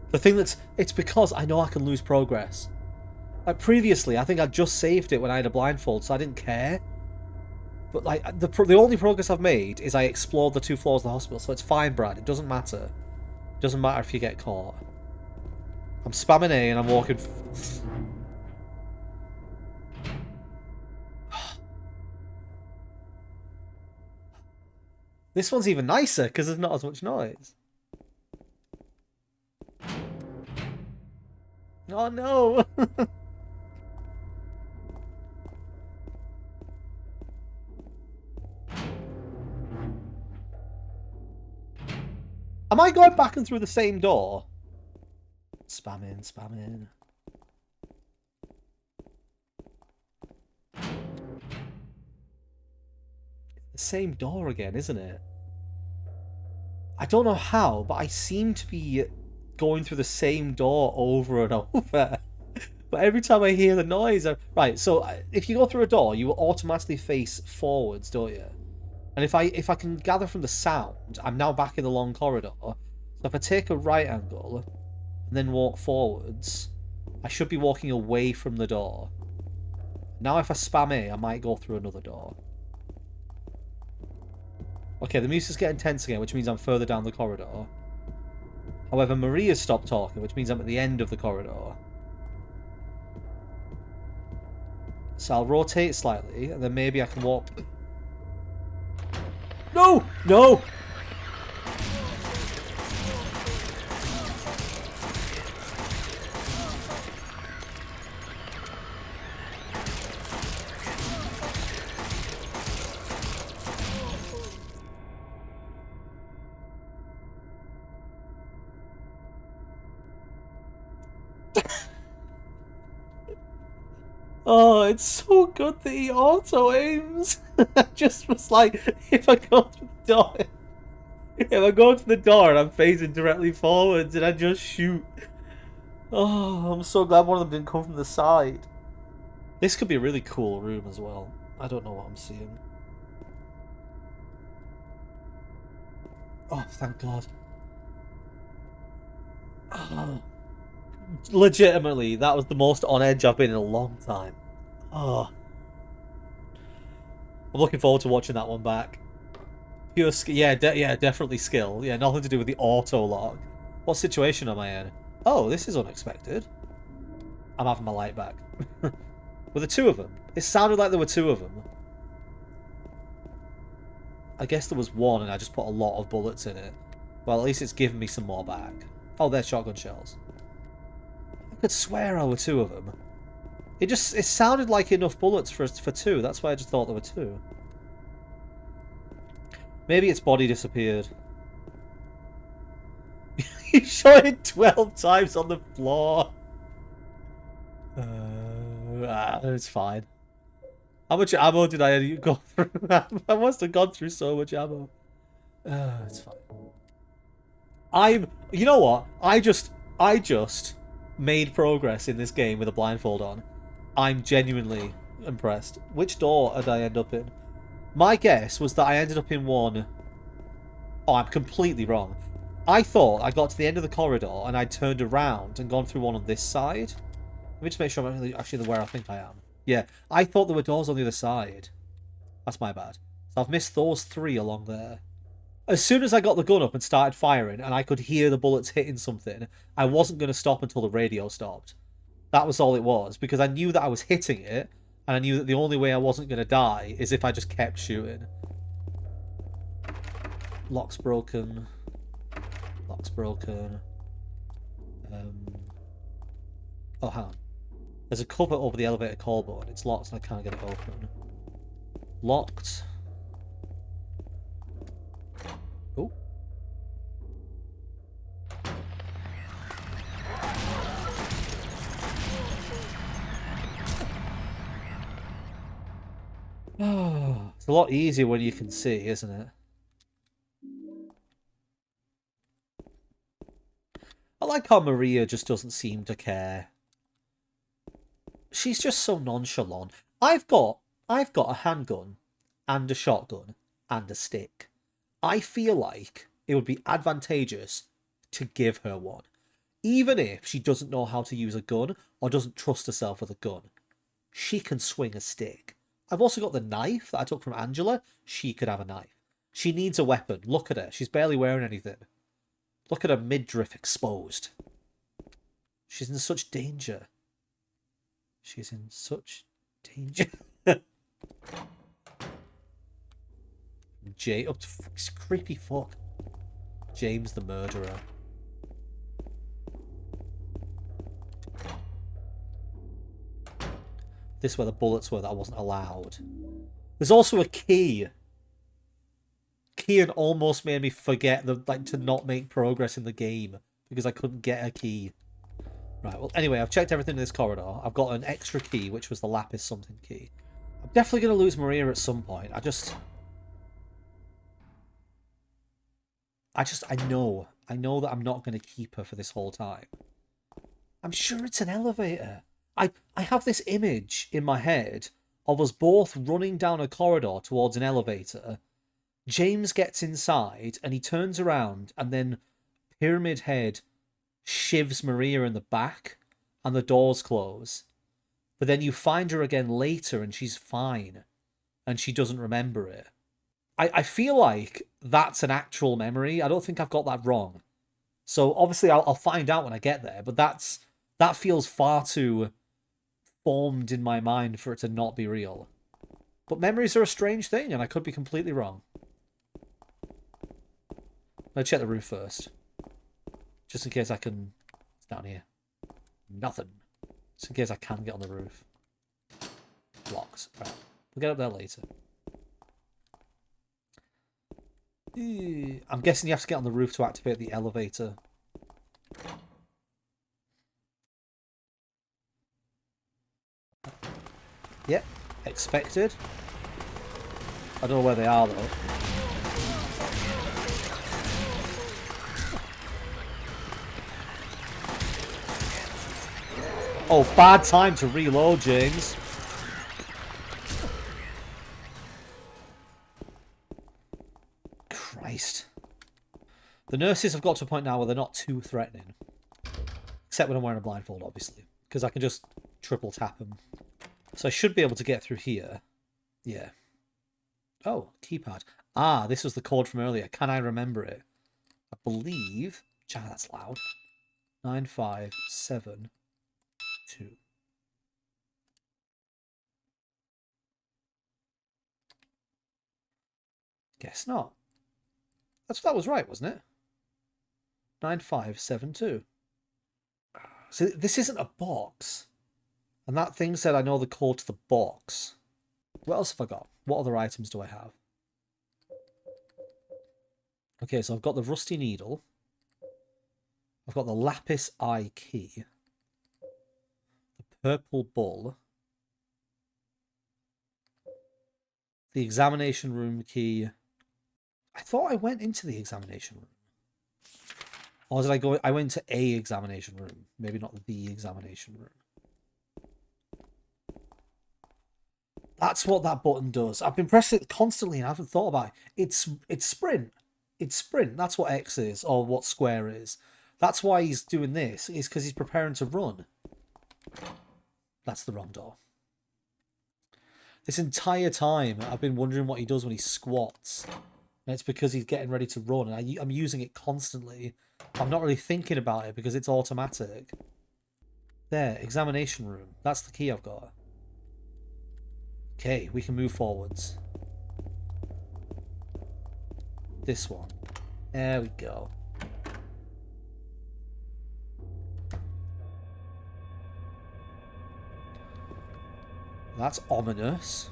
The thing it's because I know I can lose progress. Like previously, I think I just saved it when I had a blindfold, so I didn't care. But like the only progress I've made is I explored the 2 floors of the hospital, so it's fine, Brad. It doesn't matter. It doesn't matter if you get caught. I'm spamming A and I'm walking. This one's even nicer because there's not as much noise. Oh no! Am I going back and through the same door? Spamming, spamming. The same door again, isn't it? I don't know how, but I seem to be going through the same door over and over. But every time I hear the noise... Right, so if you go through a door, you will automatically face forwards, don't you? And if I can gather from the sound, I'm now back in the long corridor. So if I take a right angle and then walk forwards, I should be walking away from the door. Now if I spam A, I might go through another door. Okay, the music's getting tense again, which means I'm further down the corridor. However, Maria's stopped talking, which means I'm at the end of the corridor. So I'll rotate slightly, and then maybe I can walk... No! No! Oh, it's so good that he auto aims. I just was like, if I go through the door, if I go to the door and I'm facing directly forwards and I just shoot. Oh, I'm so glad one of them didn't come from the side. This could be a really cool room as well. I don't know what I'm seeing. Oh, thank God. Oh. Legitimately, that was the most on edge I've been in a long time. Oh. I'm looking forward to watching that one back. Pure skill. Yeah, definitely skill. Yeah, nothing to do with the auto log. What situation am I in? Oh, this is unexpected. I'm having my light back. Were there 2 of them? It sounded like there were 2 of them. I guess there was 1 and I just put a lot of bullets in it. Well, at least it's given me some more back. Oh, they're shotgun shells. I could swear there were 2 of them. It sounded like enough bullets for 2. That's why I just thought there were 2. Maybe its body disappeared. You shot it 12 times on the floor. It's fine. How much ammo did I go through? I must have gone through so much ammo. It's fine. You know what? I just made progress in this game with a blindfold on. I'm genuinely impressed. Which door did I end up in? My guess was that I ended up in one... Oh, I'm completely wrong. I thought I got to the end of the corridor and I turned around and gone through one on this side. Let me just make sure I'm actually where I think I am. Yeah, I thought there were doors on the other side. That's my bad. So I've missed those 3 along there. As soon as I got the gun up and started firing and I could hear the bullets hitting something, I wasn't going to stop until the radio stopped. That was all it was, because I knew that I was hitting it, and I knew that the only way I wasn't going to die is if I just kept shooting. Lock's broken. Lock's broken. Oh, hang on. There's a cover over the elevator call button. It's locked and I can't get it open. Locked. Oh. It's a lot easier when you can see, isn't it? I like how Maria just doesn't seem to care. She's just so nonchalant. I've got a handgun and a shotgun and a stick. I feel like it would be advantageous to give her one. Even if she doesn't know how to use a gun or doesn't trust herself with a gun. She can swing a stick. I've also got the knife that I took from Angela. She could have a knife. She needs a weapon. Look at her. She's barely wearing anything. Look at her midriff exposed. She's in such danger. She's in such danger. Up to creepy fuck. James the murderer. This is where the bullets were that I wasn't allowed. There's also a key. Kian almost made me forget to not make progress in the game because I couldn't get a key. Right, well, anyway, I've checked everything in this corridor. I've got an extra key, which was the lapis something key. I'm definitely going to lose Maria at some point. I know that I'm not going to keep her for this whole time. I'm sure it's an elevator. I have this image in my head of us both running down a corridor towards an elevator. James gets inside and he turns around and then Pyramid Head shivs Maria in the back and the doors close. But then you find her again later and she's fine and she doesn't remember it. I feel like that's an actual memory. I don't think I've got that wrong. So obviously I'll find out when I get there, but that feels far too formed in my mind for it to not be real. But memories are a strange thing and I could be completely wrong. Let's check the roof first. Just in case I can... It's down here. Nothing. Just in case I can get on the roof. Locked. Right. We'll get up there later. I'm guessing you have to get on the roof to activate the elevator. Yep. Expected. I don't know where they are though. Oh, bad time to reload, James. Christ. The nurses have got to a point now where they're not too threatening. Except when I'm wearing a blindfold, obviously. Because I can just triple tap them. So I should be able to get through here. Yeah. Oh, keypad. Ah, this was the code from earlier. Can I remember it? I believe... Jah, that's loud. 9572. Guess not. That was right, wasn't it? 9572. So this isn't a box. And that thing said I know the code to the box. What else have I got? What other items do I have? Okay, so I've got the rusty needle. I've got the lapis eye key. The purple bull. The examination room key. I thought I went into the examination room. Or did I go... I went to a examination room. Maybe not the examination room. That's what that button does. I've been pressing it constantly and I haven't thought about it. It's sprint. It's sprint. That's what X is, or what square is. That's why he's doing this, is because he's preparing to run. That's the wrong door. This entire time, I've been wondering what he does when he squats. And it's because he's getting ready to run. And I'm using it constantly. I'm not really thinking about it because it's automatic. There, examination room. That's the key I've got. Okay, we can move forwards. This one. There we go. That's ominous.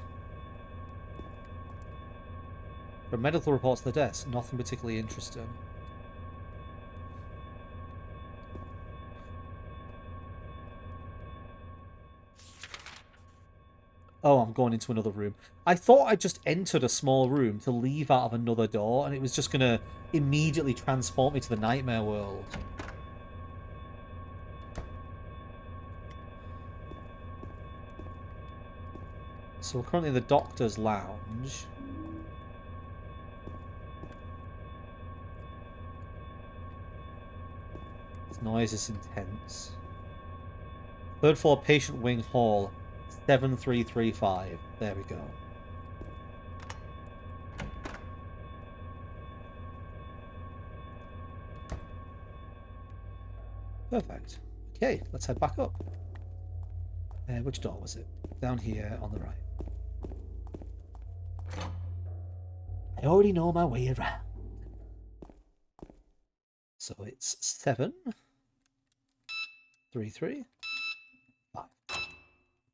From medical reports to the deaths, nothing particularly interesting. Oh, I'm going into another room. I thought I just entered a small room to leave out of another door, and it was just going to immediately transport me to the nightmare world. So we're currently in the doctor's lounge. This noise is intense. Third floor patient wing hall. 7335. There we go. Perfect. Okay, let's head back up. Which door was it? Down here on the right. I already know my way around. So it's 7, 3, 3, 5.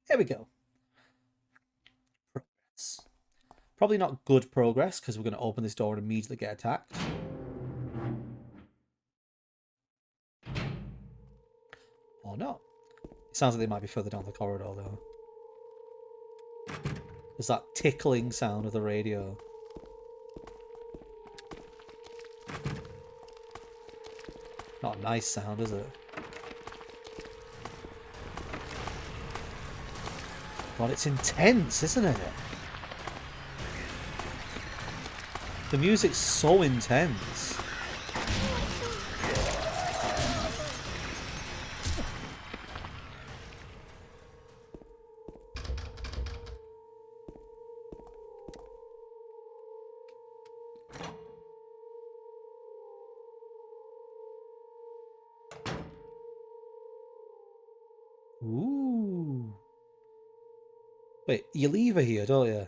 There we go. Progress. Probably not good progress, because we're going to open this door and immediately get attacked. Or not. It sounds like they might be further down the corridor, though. There's that tickling sound of the radio. Not a nice sound, is it? God, it's intense, isn't it? The music's so intense. Ooh. Wait, you leave her here, don't you?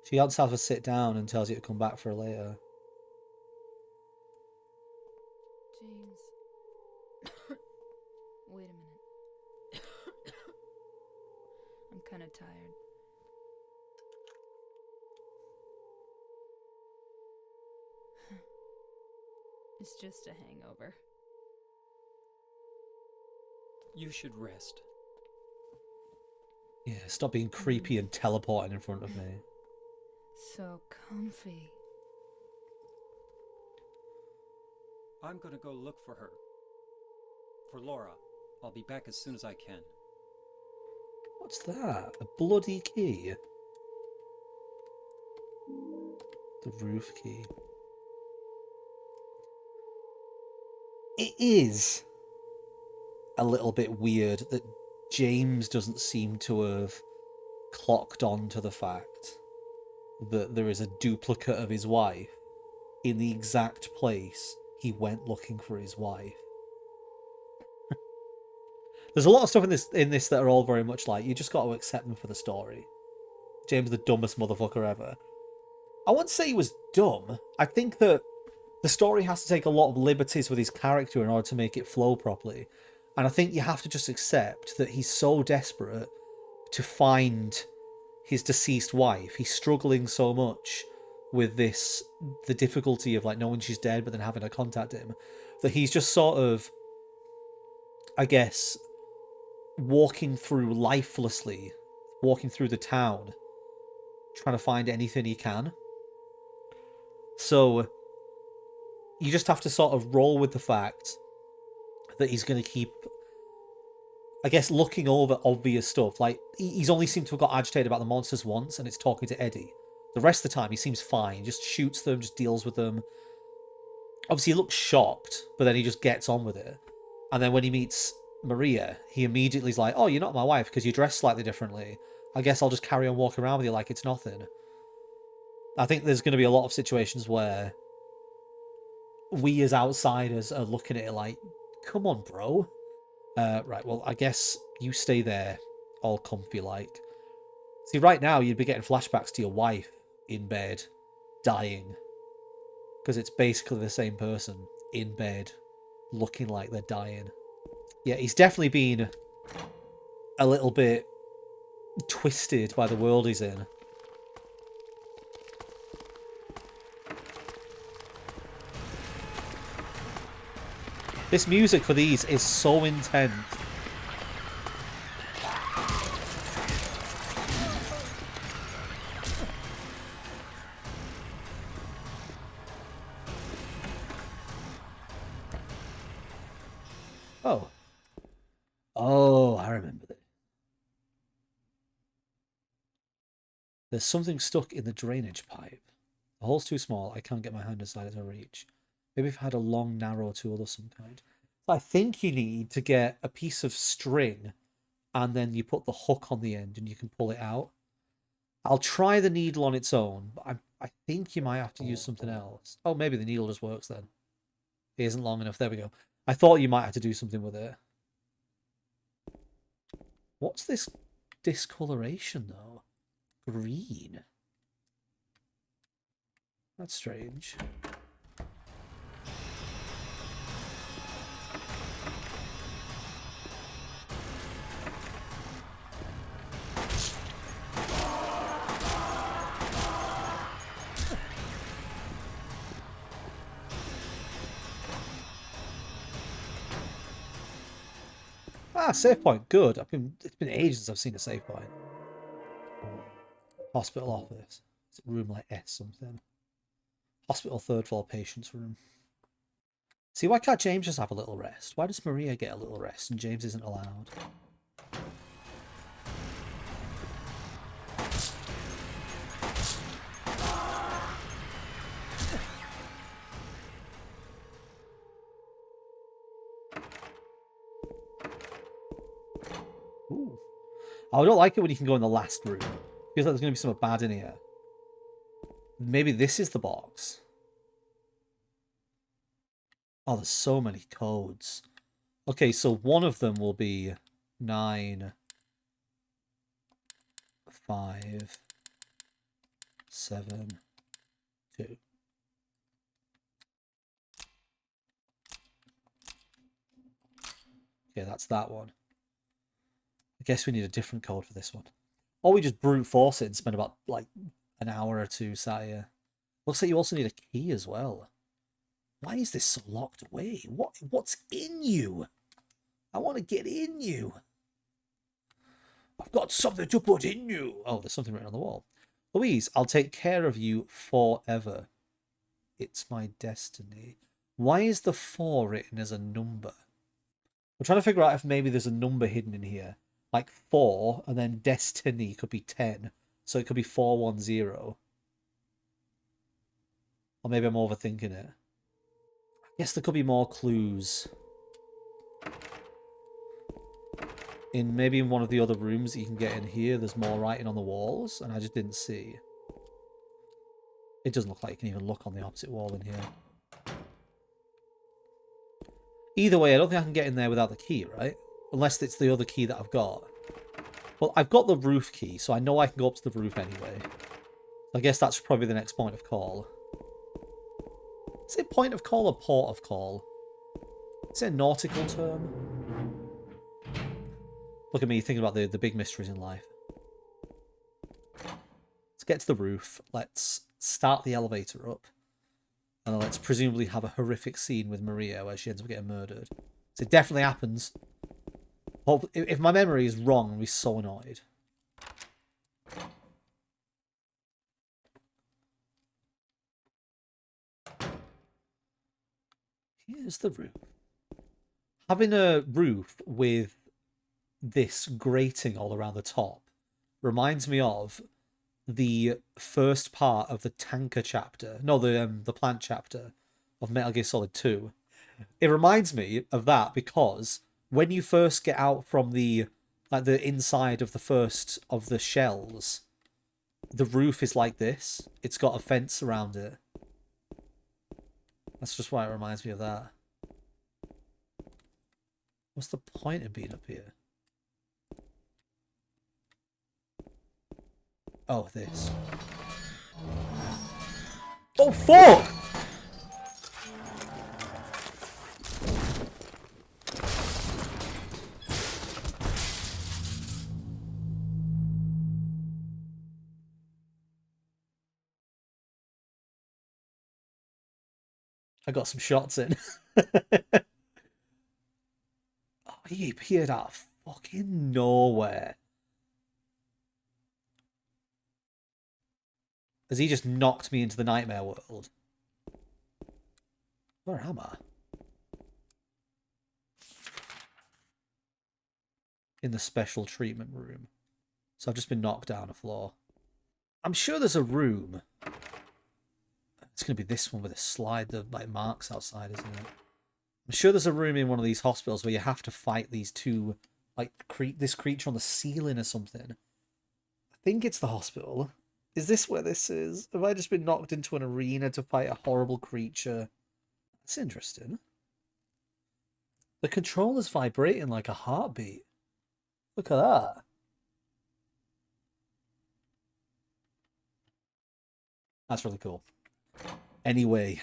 She wants to have a sit down and tells you to come back for her later. James. Wait a minute. I'm kind of tired. It's just a hangover. You should rest. Yeah, stop being creepy and teleporting in front of me. So comfy. I'm gonna go look for her. For Laura. I'll be back as soon as I can. What's that? A bloody key? The roof key. It is a little bit weird that James doesn't seem to have clocked on to the fact that there is a duplicate of his wife in the exact place he went looking for his wife. There's a lot of stuff in this that are all very much like, you just got to accept them for the story. James the dumbest motherfucker ever. I wouldn't say he was dumb. I think that the story has to take a lot of liberties with his character in order to make it flow properly. And I think you have to just accept that he's so desperate to find his deceased wife. He's struggling so much with this, the difficulty of like knowing she's dead but then having to contact him, that he's just sort of, I guess, walking through lifelessly, walking through the town, trying to find anything he can. So you just have to sort of roll with the fact that he's going to keep, I guess, looking over obvious stuff. Like, he's only seemed to have got agitated about the monsters once, and it's talking to Eddie. The rest of the time, he seems fine. He just shoots them, just deals with them. Obviously, he looks shocked, but then he just gets on with it. And then when he meets Maria, he immediately is like, oh, you're not my wife because you dress slightly differently. I guess I'll just carry on walking around with you like it's nothing. I think there's going to be a lot of situations where we as outsiders are looking at it like, come on, bro. Right, well, I guess you stay there, all comfy like. See, right now, you'd be getting flashbacks to your wife in bed, dying. Because it's basically the same person in bed, looking like they're dying. Yeah, he's definitely been a little bit twisted by the world he's in. This music for these is so intense. Oh. Oh, I remember this. There's something stuck in the drainage pipe. The hole's too small. I can't get my hand inside it to reach. Maybe if I had a long, narrow tool of some kind. I think you need to get a piece of string and then you put the hook on the end and you can pull it out. I'll try the needle on its own, but I think you might have to use something else. Oh, maybe the needle just works then. It isn't long enough. There we go. I thought you might have to do something with it. What's this discoloration, though? Green. That's strange. Ah, save point. Good. It's been ages since I've seen a save point. Hospital office. Is it room like S something? Hospital third floor patient's room. See, why can't James just have a little rest? Why does Maria get a little rest and James isn't allowed? Ooh. I don't like it when you can go in the last room. Feels like there's going to be something bad in here. Maybe this is the box. Oh, there's so many codes. Okay, so one of them will be 9, 5, 7, 2. Okay, that's that one. I guess we need a different code for this one. Or we just brute force it and spend about, like, an hour or two sat here. Looks like you also need a key as well. Why is this so locked away? What's in you? I want to get in you. I've got something to put in you. Oh, there's something written on the wall. Louise, I'll take care of you forever. It's my destiny. Why is the 4 written as a number? I'm trying to figure out if maybe there's a number hidden in here. Like 4, and then destiny could be 10. So it could be 410. Or maybe I'm overthinking it. I guess there could be more clues. Maybe in one of the other rooms that you can get in here, there's more writing on the walls, and I just didn't see. It doesn't look like you can even look on the opposite wall in here. Either way, I don't think I can get in there without the key, right? Unless it's the other key that I've got. Well, I've got the roof key, so I know I can go up to the roof anyway. I guess that's probably the next point of call. Is it point of call or port of call? Is it a nautical term? Look at me thinking about the big mysteries in life. Let's get to the roof. Let's start the elevator up. And then let's presumably have a horrific scene with Maria where she ends up getting murdered. So it definitely happens. If my memory is wrong, I'll be so annoyed. Here's the roof. Having a roof with this grating all around the top reminds me of the first part of the tanker chapter. No, the plant chapter of Metal Gear Solid 2. It reminds me of that because when you first get out from the inside of the first of the shells, the roof is like this. It's got a fence around it. That's just why it reminds me of that. What's the point of being up here? Oh, this. Oh, fuck! I got some shots in. Oh, he appeared out of fucking nowhere. Has he just knocked me into the nightmare world? Where am I? In the special treatment room. So I've just been knocked down a floor. I'm sure there's a room. It's going to be this one with a slide, the like marks outside, isn't it? I'm sure there's a room in one of these hospitals where you have to fight these two, like, this creature on the ceiling or something. I think it's the hospital. Is this where this is? Have I just been knocked into an arena to fight a horrible creature? That's interesting. The controller's vibrating like a heartbeat. Look at that. That's really cool. Anyway.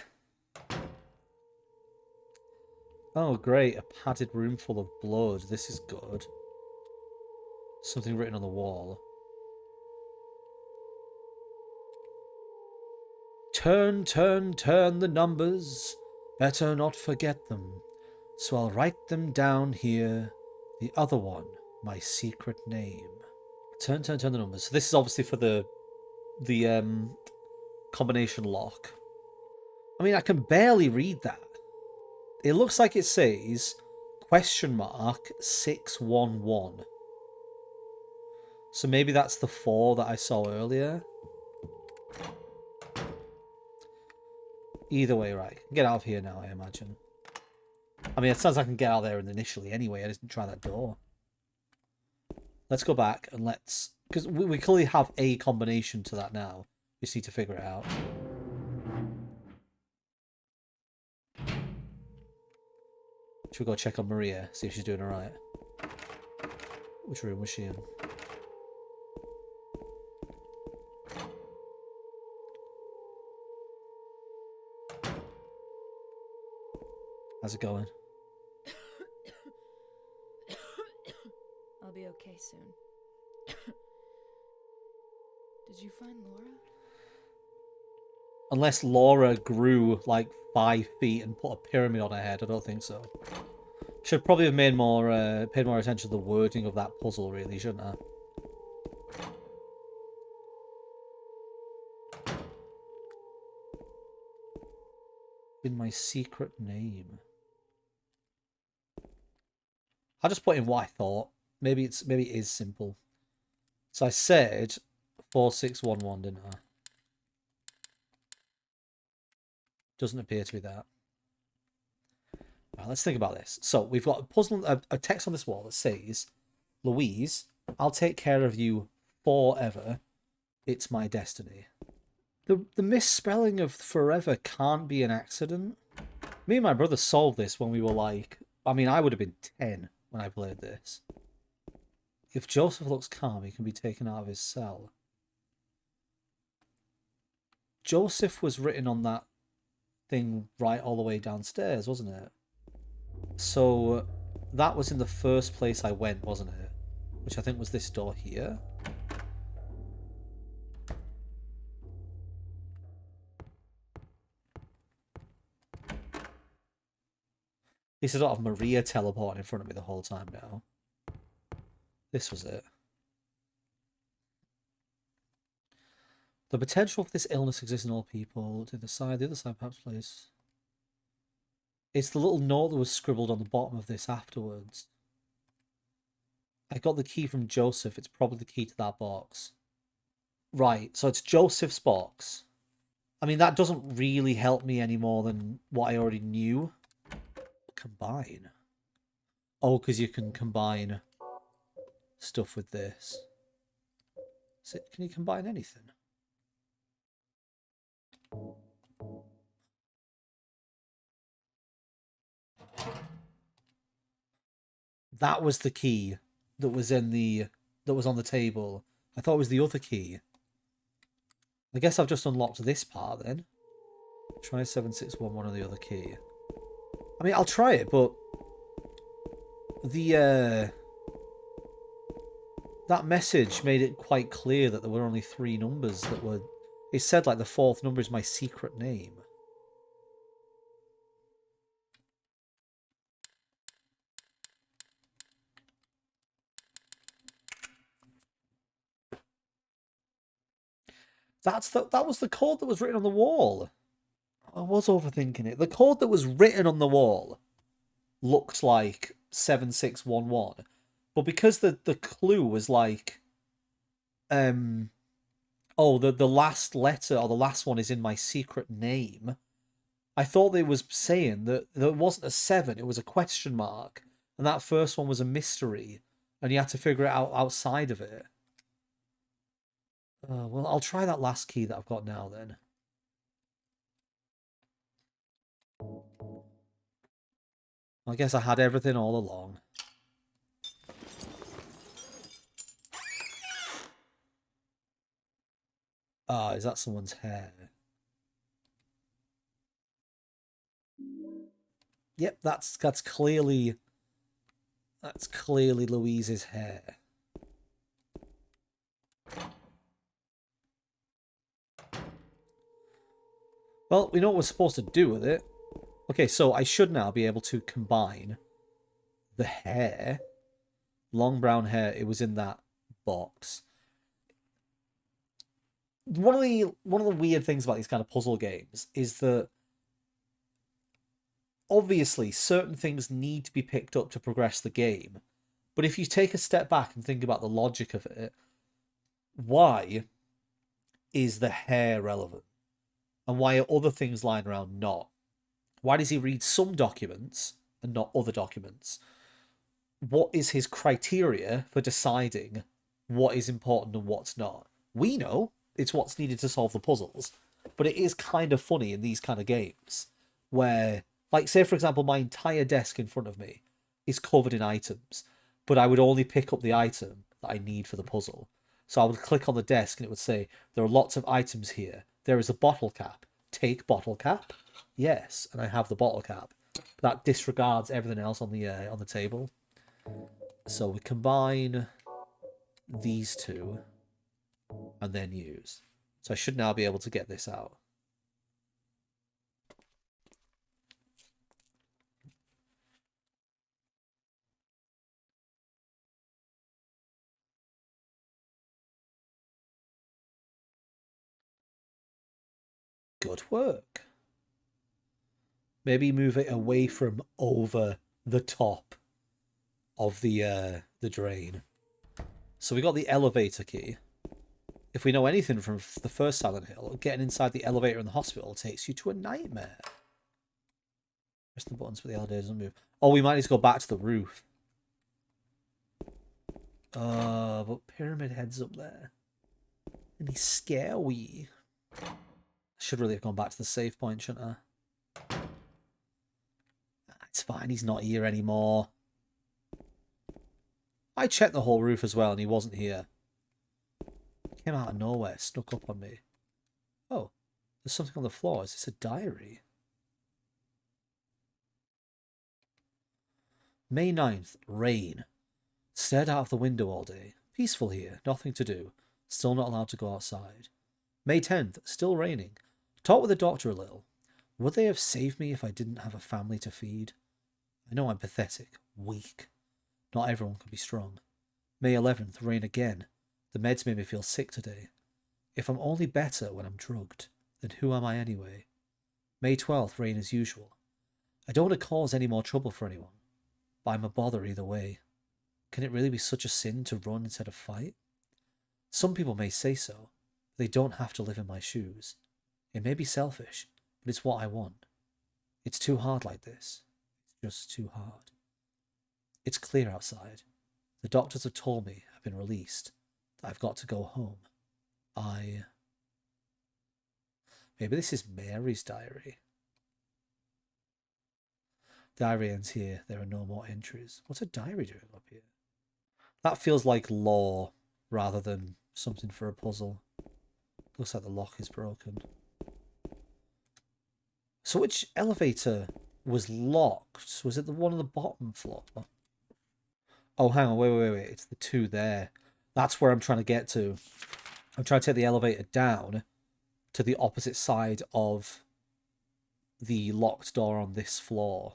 Oh, great. A padded room full of blood. This is good. Something written on the wall. Turn, turn, turn the numbers. Better not forget them. So I'll write them down here. The other one, my secret name. Turn, turn, turn the numbers. So this is obviously for the combination lock. I mean, I can barely read that. It looks like it says question mark 611. So maybe that's the 4 that I saw earlier. Either way, right. Get out of here now, I imagine. I mean, it sounds like I can get out there initially anyway. I just didn't try that door. Let's go back and let's... Because we clearly have a combination to that now. We just need to figure it out. Should we go check on Maria, see if she's doing alright? Which room was she in? How's it going? I'll be okay soon. Did you find Laura? Unless Laura grew like 5 feet and put a pyramid on her head, I don't think so. Should probably have made more, paid more attention to the wording of that puzzle, really, shouldn't I? In my secret name. I'll just put in what I thought. Maybe it is simple. So I said 4611, didn't I? Doesn't appear to be that. Right, let's think about this. So we've got a puzzle, a text on this wall that says, Louise, I'll take care of you forever. It's my destiny. The misspelling of forever can't be an accident. Me and my brother solved this when we were like... I mean, I would have been 10 when I played this. If Joseph looks calm, he can be taken out of his cell. Joseph was written on that thing right all the way downstairs, wasn't it? So that was in the first place I went, wasn't it? Which I think was this door here. At least I don't have Maria teleporting in front of me the whole time now. This was it. The potential for this illness exists in all people. To the other side perhaps place. It's the little note that was scribbled on the bottom of this afterwards. I got the key from Joseph. It's probably the key to that box. Right, so it's Joseph's box. I mean, that doesn't really help me any more than what I already knew. Combine. Oh, because you can combine stuff with this. So, can you combine anything? That was the key that was on the table. I thought it was the other key. I guess I've just unlocked this part then. Try 7611 on the other key. I mean, I'll try it, but the that message made it quite clear that there were only 3 numbers that were... It said like the 4th number is my secret name. That was the code that was written on the wall. I was overthinking it. The code that was written on the wall looks like 7611. But because the clue was like oh, the last letter or the last one is in my secret name, I thought they was saying that there wasn't a 7, it was a question mark. And that first one was a mystery. And you had to figure it out outside of it. Well, I'll try that last key that I've got now then. I guess I had everything all along. Ah, is that someone's hair? Yep, that's clearly Louise's hair. Well, we know what we're supposed to do with it. Okay, so I should now be able to combine the hair. Long brown hair, it was in that box. One of the weird things about these kind of puzzle games is that obviously certain things need to be picked up to progress the game. But if you take a step back and think about the logic of it, why is the hair relevant? And why are other things lying around not? Why does he read some documents and not other documents? What is his criteria for deciding what is important and what's not? We know it's what's needed to solve the puzzles, but it is kind of funny in these kind of games where, like, say, for example, my entire desk in front of me is covered in items, but I would only pick up the item that I need for the puzzle. So I would click on the desk and it would say, there are lots of items here. There is a bottle cap. Take bottle cap. Yes, and I have the bottle cap. That disregards everything else on the table. So we combine these two and then use. So I should now be able to get this out. Good work. Maybe move it away from over the top of the drain. So we got the elevator key. If we know anything from the first Silent Hill, getting inside the elevator in the hospital takes you to a nightmare. Press the buttons, but the elevator doesn't move. Oh, we might need to go back to the roof. But Pyramid Head's up there. And he's scary. I should really have gone back to the save point, shouldn't I? It's fine, he's not here anymore. I checked the whole roof as well, and he wasn't here. He came out of nowhere, snuck up on me. Oh, there's something on the floor. Is this a diary? May 9th, rain. Stared out of the window all day. Peaceful here, nothing to do. Still not allowed to go outside. May 10th, still raining. Talked with the doctor a little. Would they have saved me if I didn't have a family to feed? I know I'm pathetic, weak. Not everyone can be strong. May 11th, rain again. The meds made me feel sick today. If I'm only better when I'm drugged, then who am I anyway? May 12th, rain as usual. I don't want to cause any more trouble for anyone, but I'm a bother either way. Can it really be such a sin to run instead of fight? Some people may say so, but they don't have to live in my shoes. It may be selfish, but it's what I want. It's too hard like this. It's just too hard. It's clear outside. The doctors have told me I've been released, that I've got to go home. Maybe this is Mary's diary. Diary ends here. There are no more entries. What's a diary doing up here? That feels like lore rather than something for a puzzle. Looks like the lock is broken. So which elevator was locked? Was it the one on the bottom floor? Oh, hang on. Wait. It's the two there. That's where I'm trying to get to. I'm trying to take the elevator down to the opposite side of the locked door on this floor.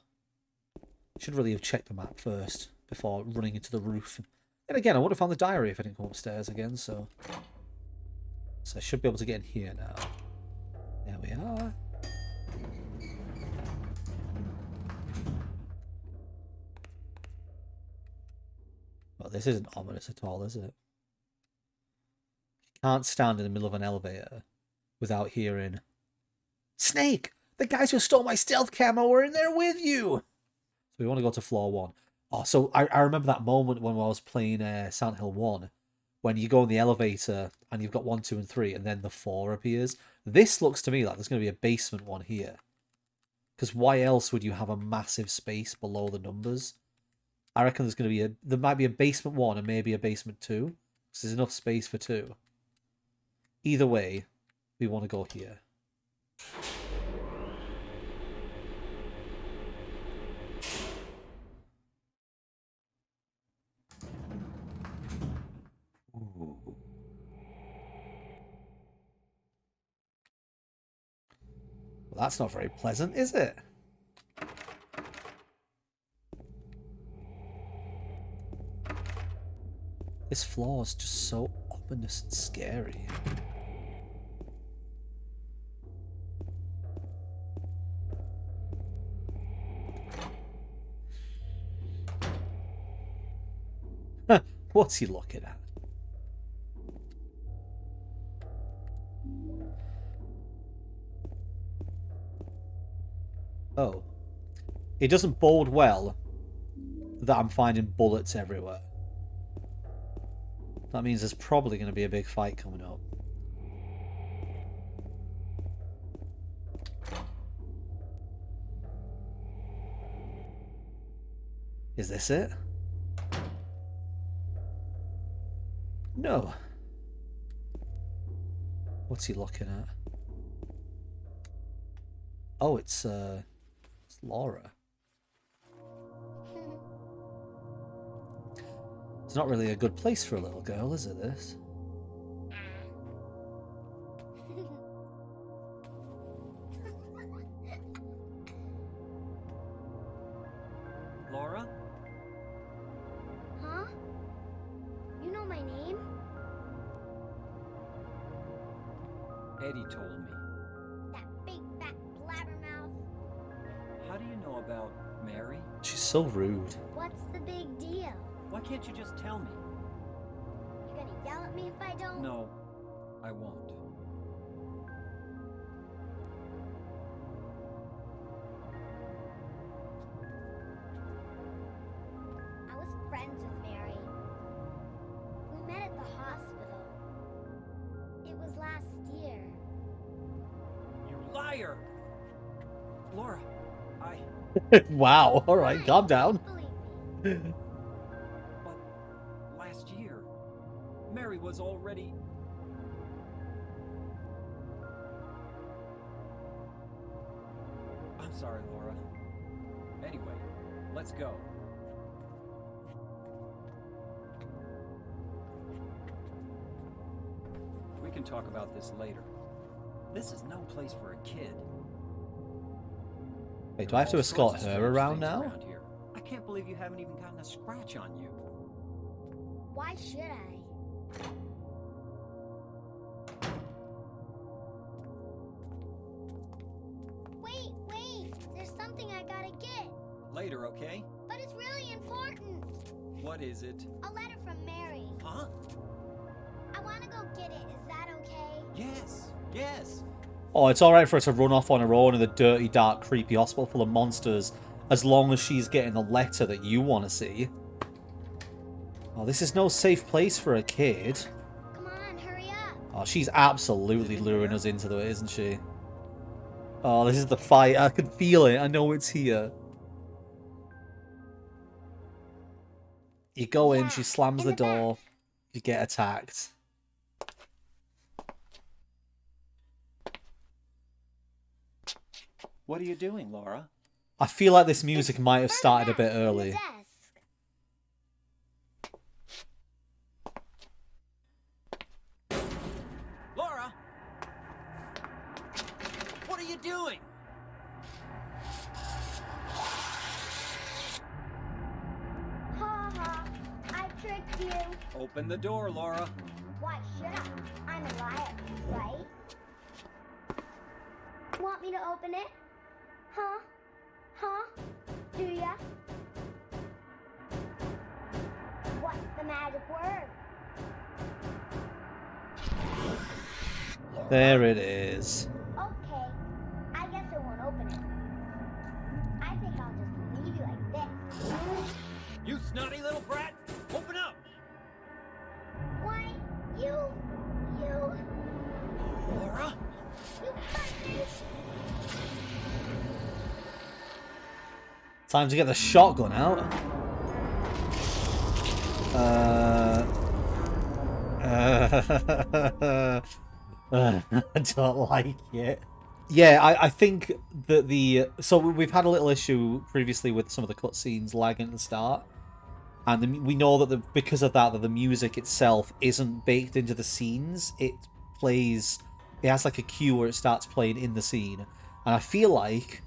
Should really have checked the map first before running into the roof. And again, I would have found the diary if I didn't come upstairs again, so So I should be able to get in here now. There we are. Well, this isn't ominous at all, is it? You can't stand in the middle of an elevator without hearing, "Snake! The guys who stole my stealth camo were in there with you!" So we want to go to floor 1. Oh, so I remember that moment when I was playing Silent Hill 1, when you go in the elevator and you've got 1, 2, and 3, and then the 4 appears. This looks to me like there's going to be a basement one here. Because why else would you have a massive space below the numbers? I reckon there's going to be there might be a basement 1 and maybe a basement 2. Because there's enough space for 2. Either way, we want to go here. Ooh. Well, that's not very pleasant, is it? This floor is just so ominous and scary. What's he looking at? Oh. It doesn't bode well that I'm finding bullets everywhere. That means there's probably going to be a big fight coming up. Is this it? No. What's he looking at? Oh, it's Laura. It's not really a good place for a little girl, is it, this? Laura? Huh? You know my name? Eddie told me. That big fat blabbermouth. How do you know about Mary? She's so rude. What's the big deal? Why can't you just tell me? You gonna yell at me if I don't? No, I won't. I was friends with Mary. We met at the hospital. It was last year. You liar! Laura, Wow, alright, calm down. Believe me. But last year, Mary was already... I'm sorry, Laura. Anyway, let's go. We can talk about this later. This is no place for a kid. Wait, do I have to All escort sorts of her strange around things now? around here. I can't believe you haven't even gotten a scratch on you. Why should I? Wait! There's something I gotta get. Later, okay? But it's really important. What is it? A letter from Mary. Huh? I wanna go get it. Is that okay? Yes. Oh, it's alright for her to run off on her own in the dirty, dark, creepy hospital full of monsters, as long as she's getting the letter that you want to see. Oh, this is no safe place for a kid. Come on, hurry up. Oh, she's absolutely luring us into it, isn't she? Oh, this is the fight. I can feel it. I know it's here. You go in, she slams the door, you get attacked. What are you doing, Laura? I feel like this music might have started a bit early. Laura! What are you doing? Ha ha! I tricked you. Open the door, Laura. Why should I? I'm a liar, right? Want me to open it? Huh? Huh? Do ya? What's the magic word? There it is. Okay, I guess I won't open it. I think I'll just leave you like this. You snotty little brat! Open up! Why, you... Laura? You bastard! Time to get the shotgun out. I don't like it. Yeah, I think that so we've had a little issue previously with some of the cutscenes lagging at the start, and we know that because of that the music itself isn't baked into the scenes. It has like a cue where it starts playing in the scene, and I feel like,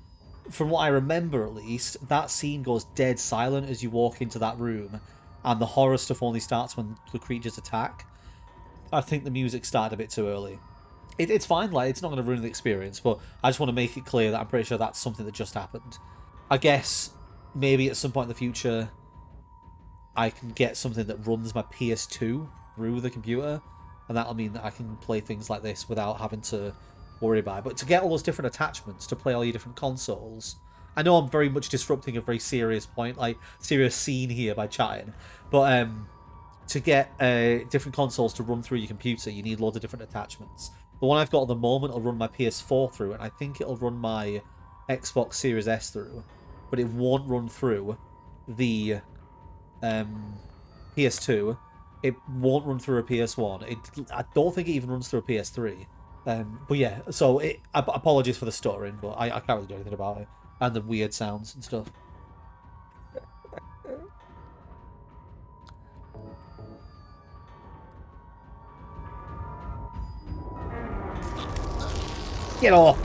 from what I remember at least, that scene goes dead silent as you walk into that room, and the horror stuff only starts when the creatures attack. I think the music started a bit too early. It's fine, like, it's not going to ruin the experience, but I just want to make it clear that I'm pretty sure that's something that just happened. I guess maybe at some point in the future I can get something that runs my PS2 through the computer, and that'll mean that I can play things like this without having to worry about it. But to get all those different attachments to play all your different consoles, I know I'm very much disrupting a very serious point, like serious scene here by chatting, but to get different consoles to run through your computer, you need loads of different attachments. The one I've got at the moment will run my PS4 through, and I think it'll run my Xbox Series S through, but it won't run through the PS2. It won't run through a PS1. I don't think it even runs through a PS3. But yeah, so apologies for the stuttering, but I can't really do anything about it. And the weird sounds and stuff. Get off!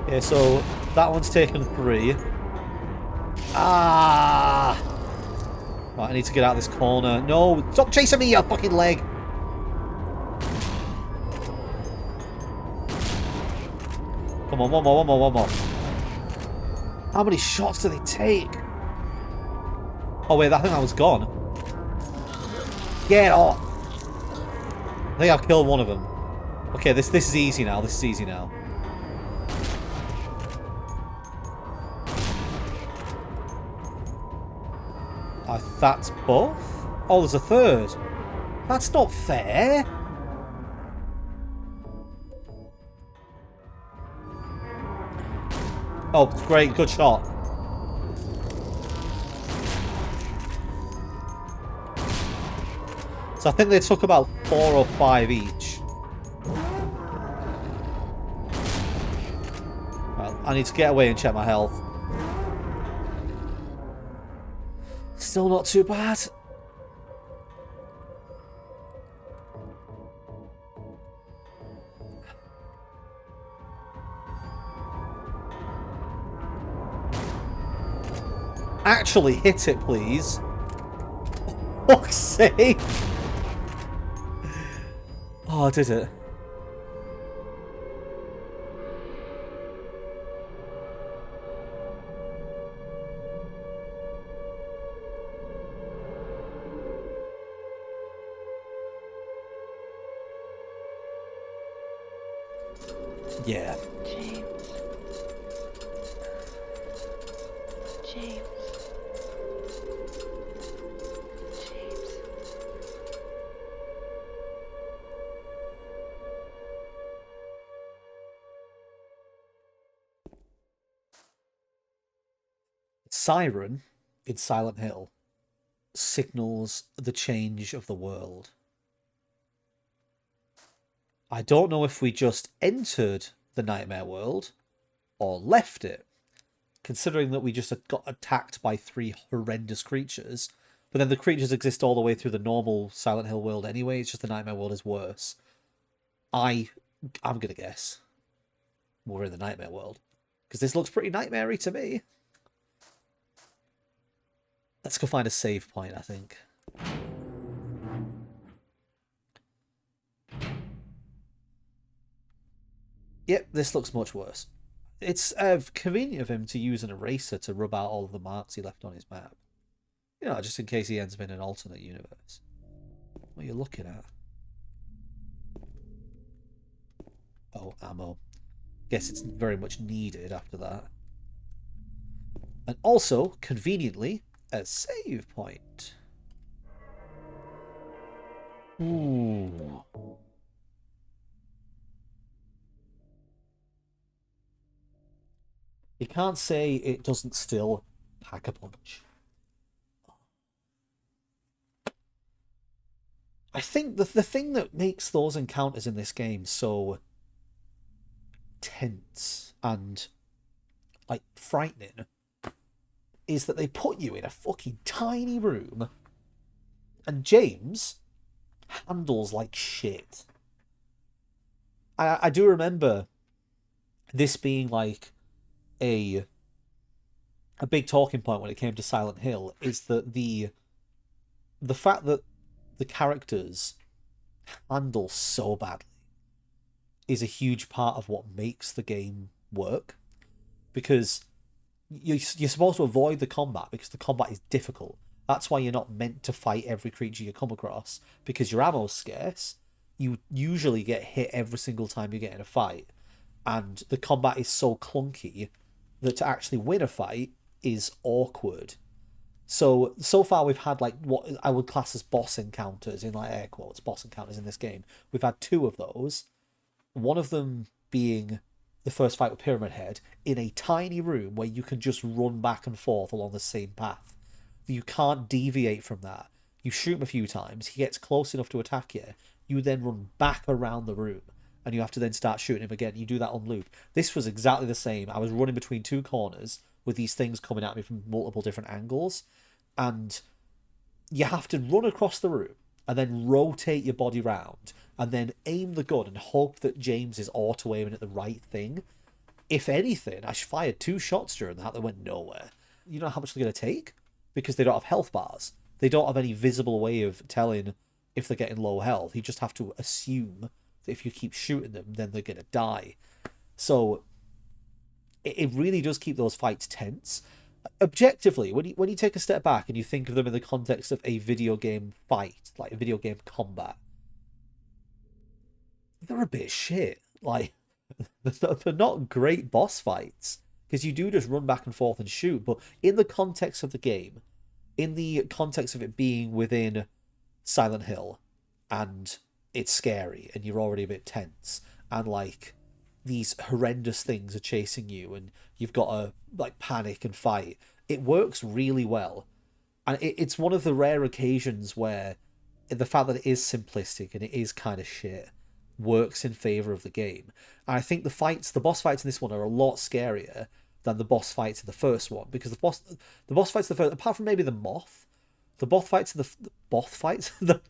Okay, so that one's taken 3. Ah! Right, I need to get out of this corner. No, stop chasing me, you fucking leg! Come on, one more. How many shots do they take? Oh wait, I think that was gone. Get off! I think I've killed one of them. Okay, this is easy now. This is easy now. That's both? Oh, there's a third. That's not fair. Oh, great. Good shot. So I think they took about 4 or 5 each. Well, I need to get away and check my health. Still not too bad. Actually hit it, please. For fuck's sake. Oh, I did it. Yeah. James. James. James. Siren in Silent Hill signals the change of the world. I don't know if we just entered the nightmare world or left it. Considering that we just got attacked by 3 horrendous creatures, But then the creatures exist all the way through the normal Silent Hill world anyway. It's just the Nightmare world is worse. I'm gonna guess we're in the Nightmare world because this looks pretty nightmare-y to me. Let's go find a save point, I think. Yep, this looks much worse. It's convenient of him to use an eraser to rub out all of the marks he left on his map. You know, just in case he ends up in an alternate universe. What are you looking at? Oh, ammo. Guess it's very much needed after that. And also, conveniently, a save point. Ooh. You can't say it doesn't still pack a punch. I think the thing that makes those encounters in this game so tense and like frightening is that they put you in a fucking tiny room and James handles like shit. I do remember this being like a big talking point when it came to Silent Hill, is that the fact that the characters handle so badly is a huge part of what makes the game work, because you're supposed to avoid the combat because the combat is difficult. That's why you're not meant to fight every creature you come across, because your ammo's scarce. You usually get hit every single time you get in a fight, and the combat is so clunky that to actually win a fight is awkward. So far we've had like what I would class as boss encounters, in like air quotes, boss encounters in this game. We've had 2 of those. One of them being the first fight with Pyramid Head in a tiny room where you can just run back and forth along the same path. You can't deviate from that. You shoot him a few times, he gets close enough to attack you, you then run back around the room, and you have to then start shooting him again. You do that on loop. This was exactly the same. I was running between 2 corners with these things coming at me from multiple different angles, and you have to run across the room and then rotate your body round and then aim the gun and hope that James is auto-aiming at the right thing. If anything, I fired 2 shots during that went nowhere. You know how much they're going to take? Because they don't have health bars. They don't have any visible way of telling if they're getting low health. You just have to assume that if you keep shooting them, then they're going to die. So it really does keep those fights tense. Objectively, when you take a step back and you think of them in the context of a video game fight, like a video game combat, they're a bit shit. Like, they're not great boss fights, because you do just run back and forth and shoot, but in the context of the game, in the context of it being within Silent Hill, and it's scary, and you're already a bit tense, and like these horrendous things are chasing you, and you've got to like panic and fight, it works really well. And it's one of the rare occasions where the fact that it is simplistic and it is kind of shit works in favor of the game. And I think the boss fights in this one are a lot scarier than the boss fights in the first one, because the boss fights in the first, apart from maybe the moth, the boss fights in the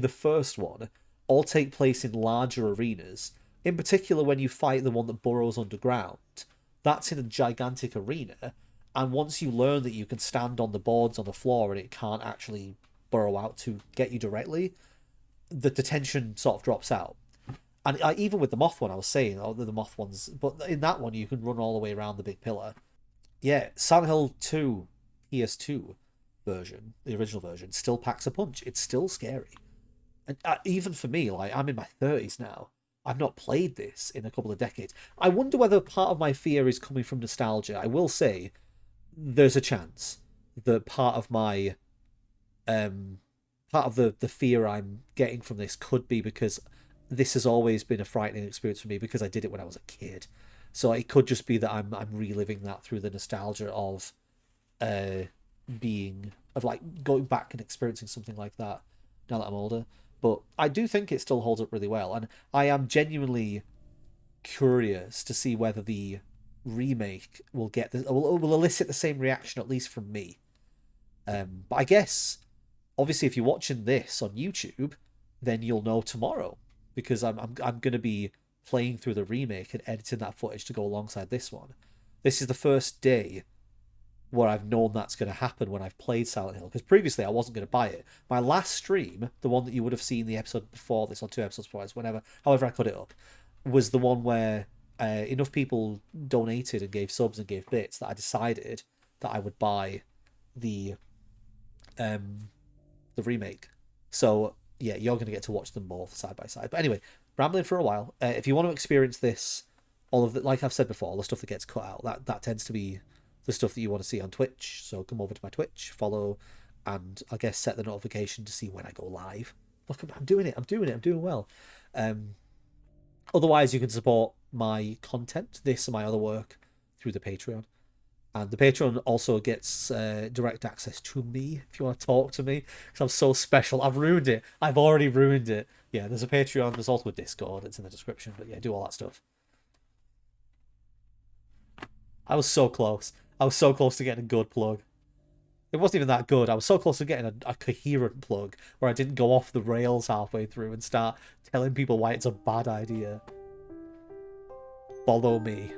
first one all take place in larger arenas. In particular, when you fight the one that burrows underground, that's in a gigantic arena, and once you learn that you can stand on the boards on the floor and it can't actually burrow out to get you directly, the tension sort of drops out. And even with the moth one, I was saying, the moth ones, but in that one you can run all the way around the big pillar. Yeah, Silent Hill 2 PS2 version, the original version, still packs a punch. It's still scary. And even for me, like, I'm in my 30s now. I've not played this in a couple of decades. I wonder whether part of my fear is coming from nostalgia. I will say there's a chance that part of my part of the fear I'm getting from this could be because this has always been a frightening experience for me because I did it when I was a kid. So it could just be that I'm reliving that through the nostalgia of like going back and experiencing something like that now that I'm older. But I do think it still holds up really well, and I am genuinely curious to see whether the remake will elicit the same reaction, at least from me. But I guess, obviously, if you're watching this on YouTube, then you'll know tomorrow, because I'm going to be playing through the remake and editing that footage to go alongside this one. This is the first day where I've known that's going to happen when I've played Silent Hill, because previously I wasn't going to buy it. My last stream, the one that you would have seen the episode before this, or 2 episodes before this, however I cut it up, was the one where enough people donated and gave subs and gave bits that I decided that I would buy the remake. So yeah, you're going to get to watch them both side by side. But anyway, rambling for a while. If you want to experience this, all of the, like I've said before, all the stuff that gets cut out, that tends to be the stuff that you want to see on Twitch. So come over to my Twitch, follow, and I guess set the notification to see when I go live. Look, I'm doing it. I'm doing well. Otherwise, you can support my content, this and my other work, through the Patreon. And the Patreon also gets direct access to me if you want to talk to me, because I'm so special. I've ruined it. I've already ruined it. Yeah, there's a Patreon. There's also a Discord. It's in the description. But yeah, do all that stuff. I was so close. I was so close to getting a good plug. It wasn't even that good. I was so close to getting a coherent plug where I didn't go off the rails halfway through and start telling people why it's a bad idea. Follow me.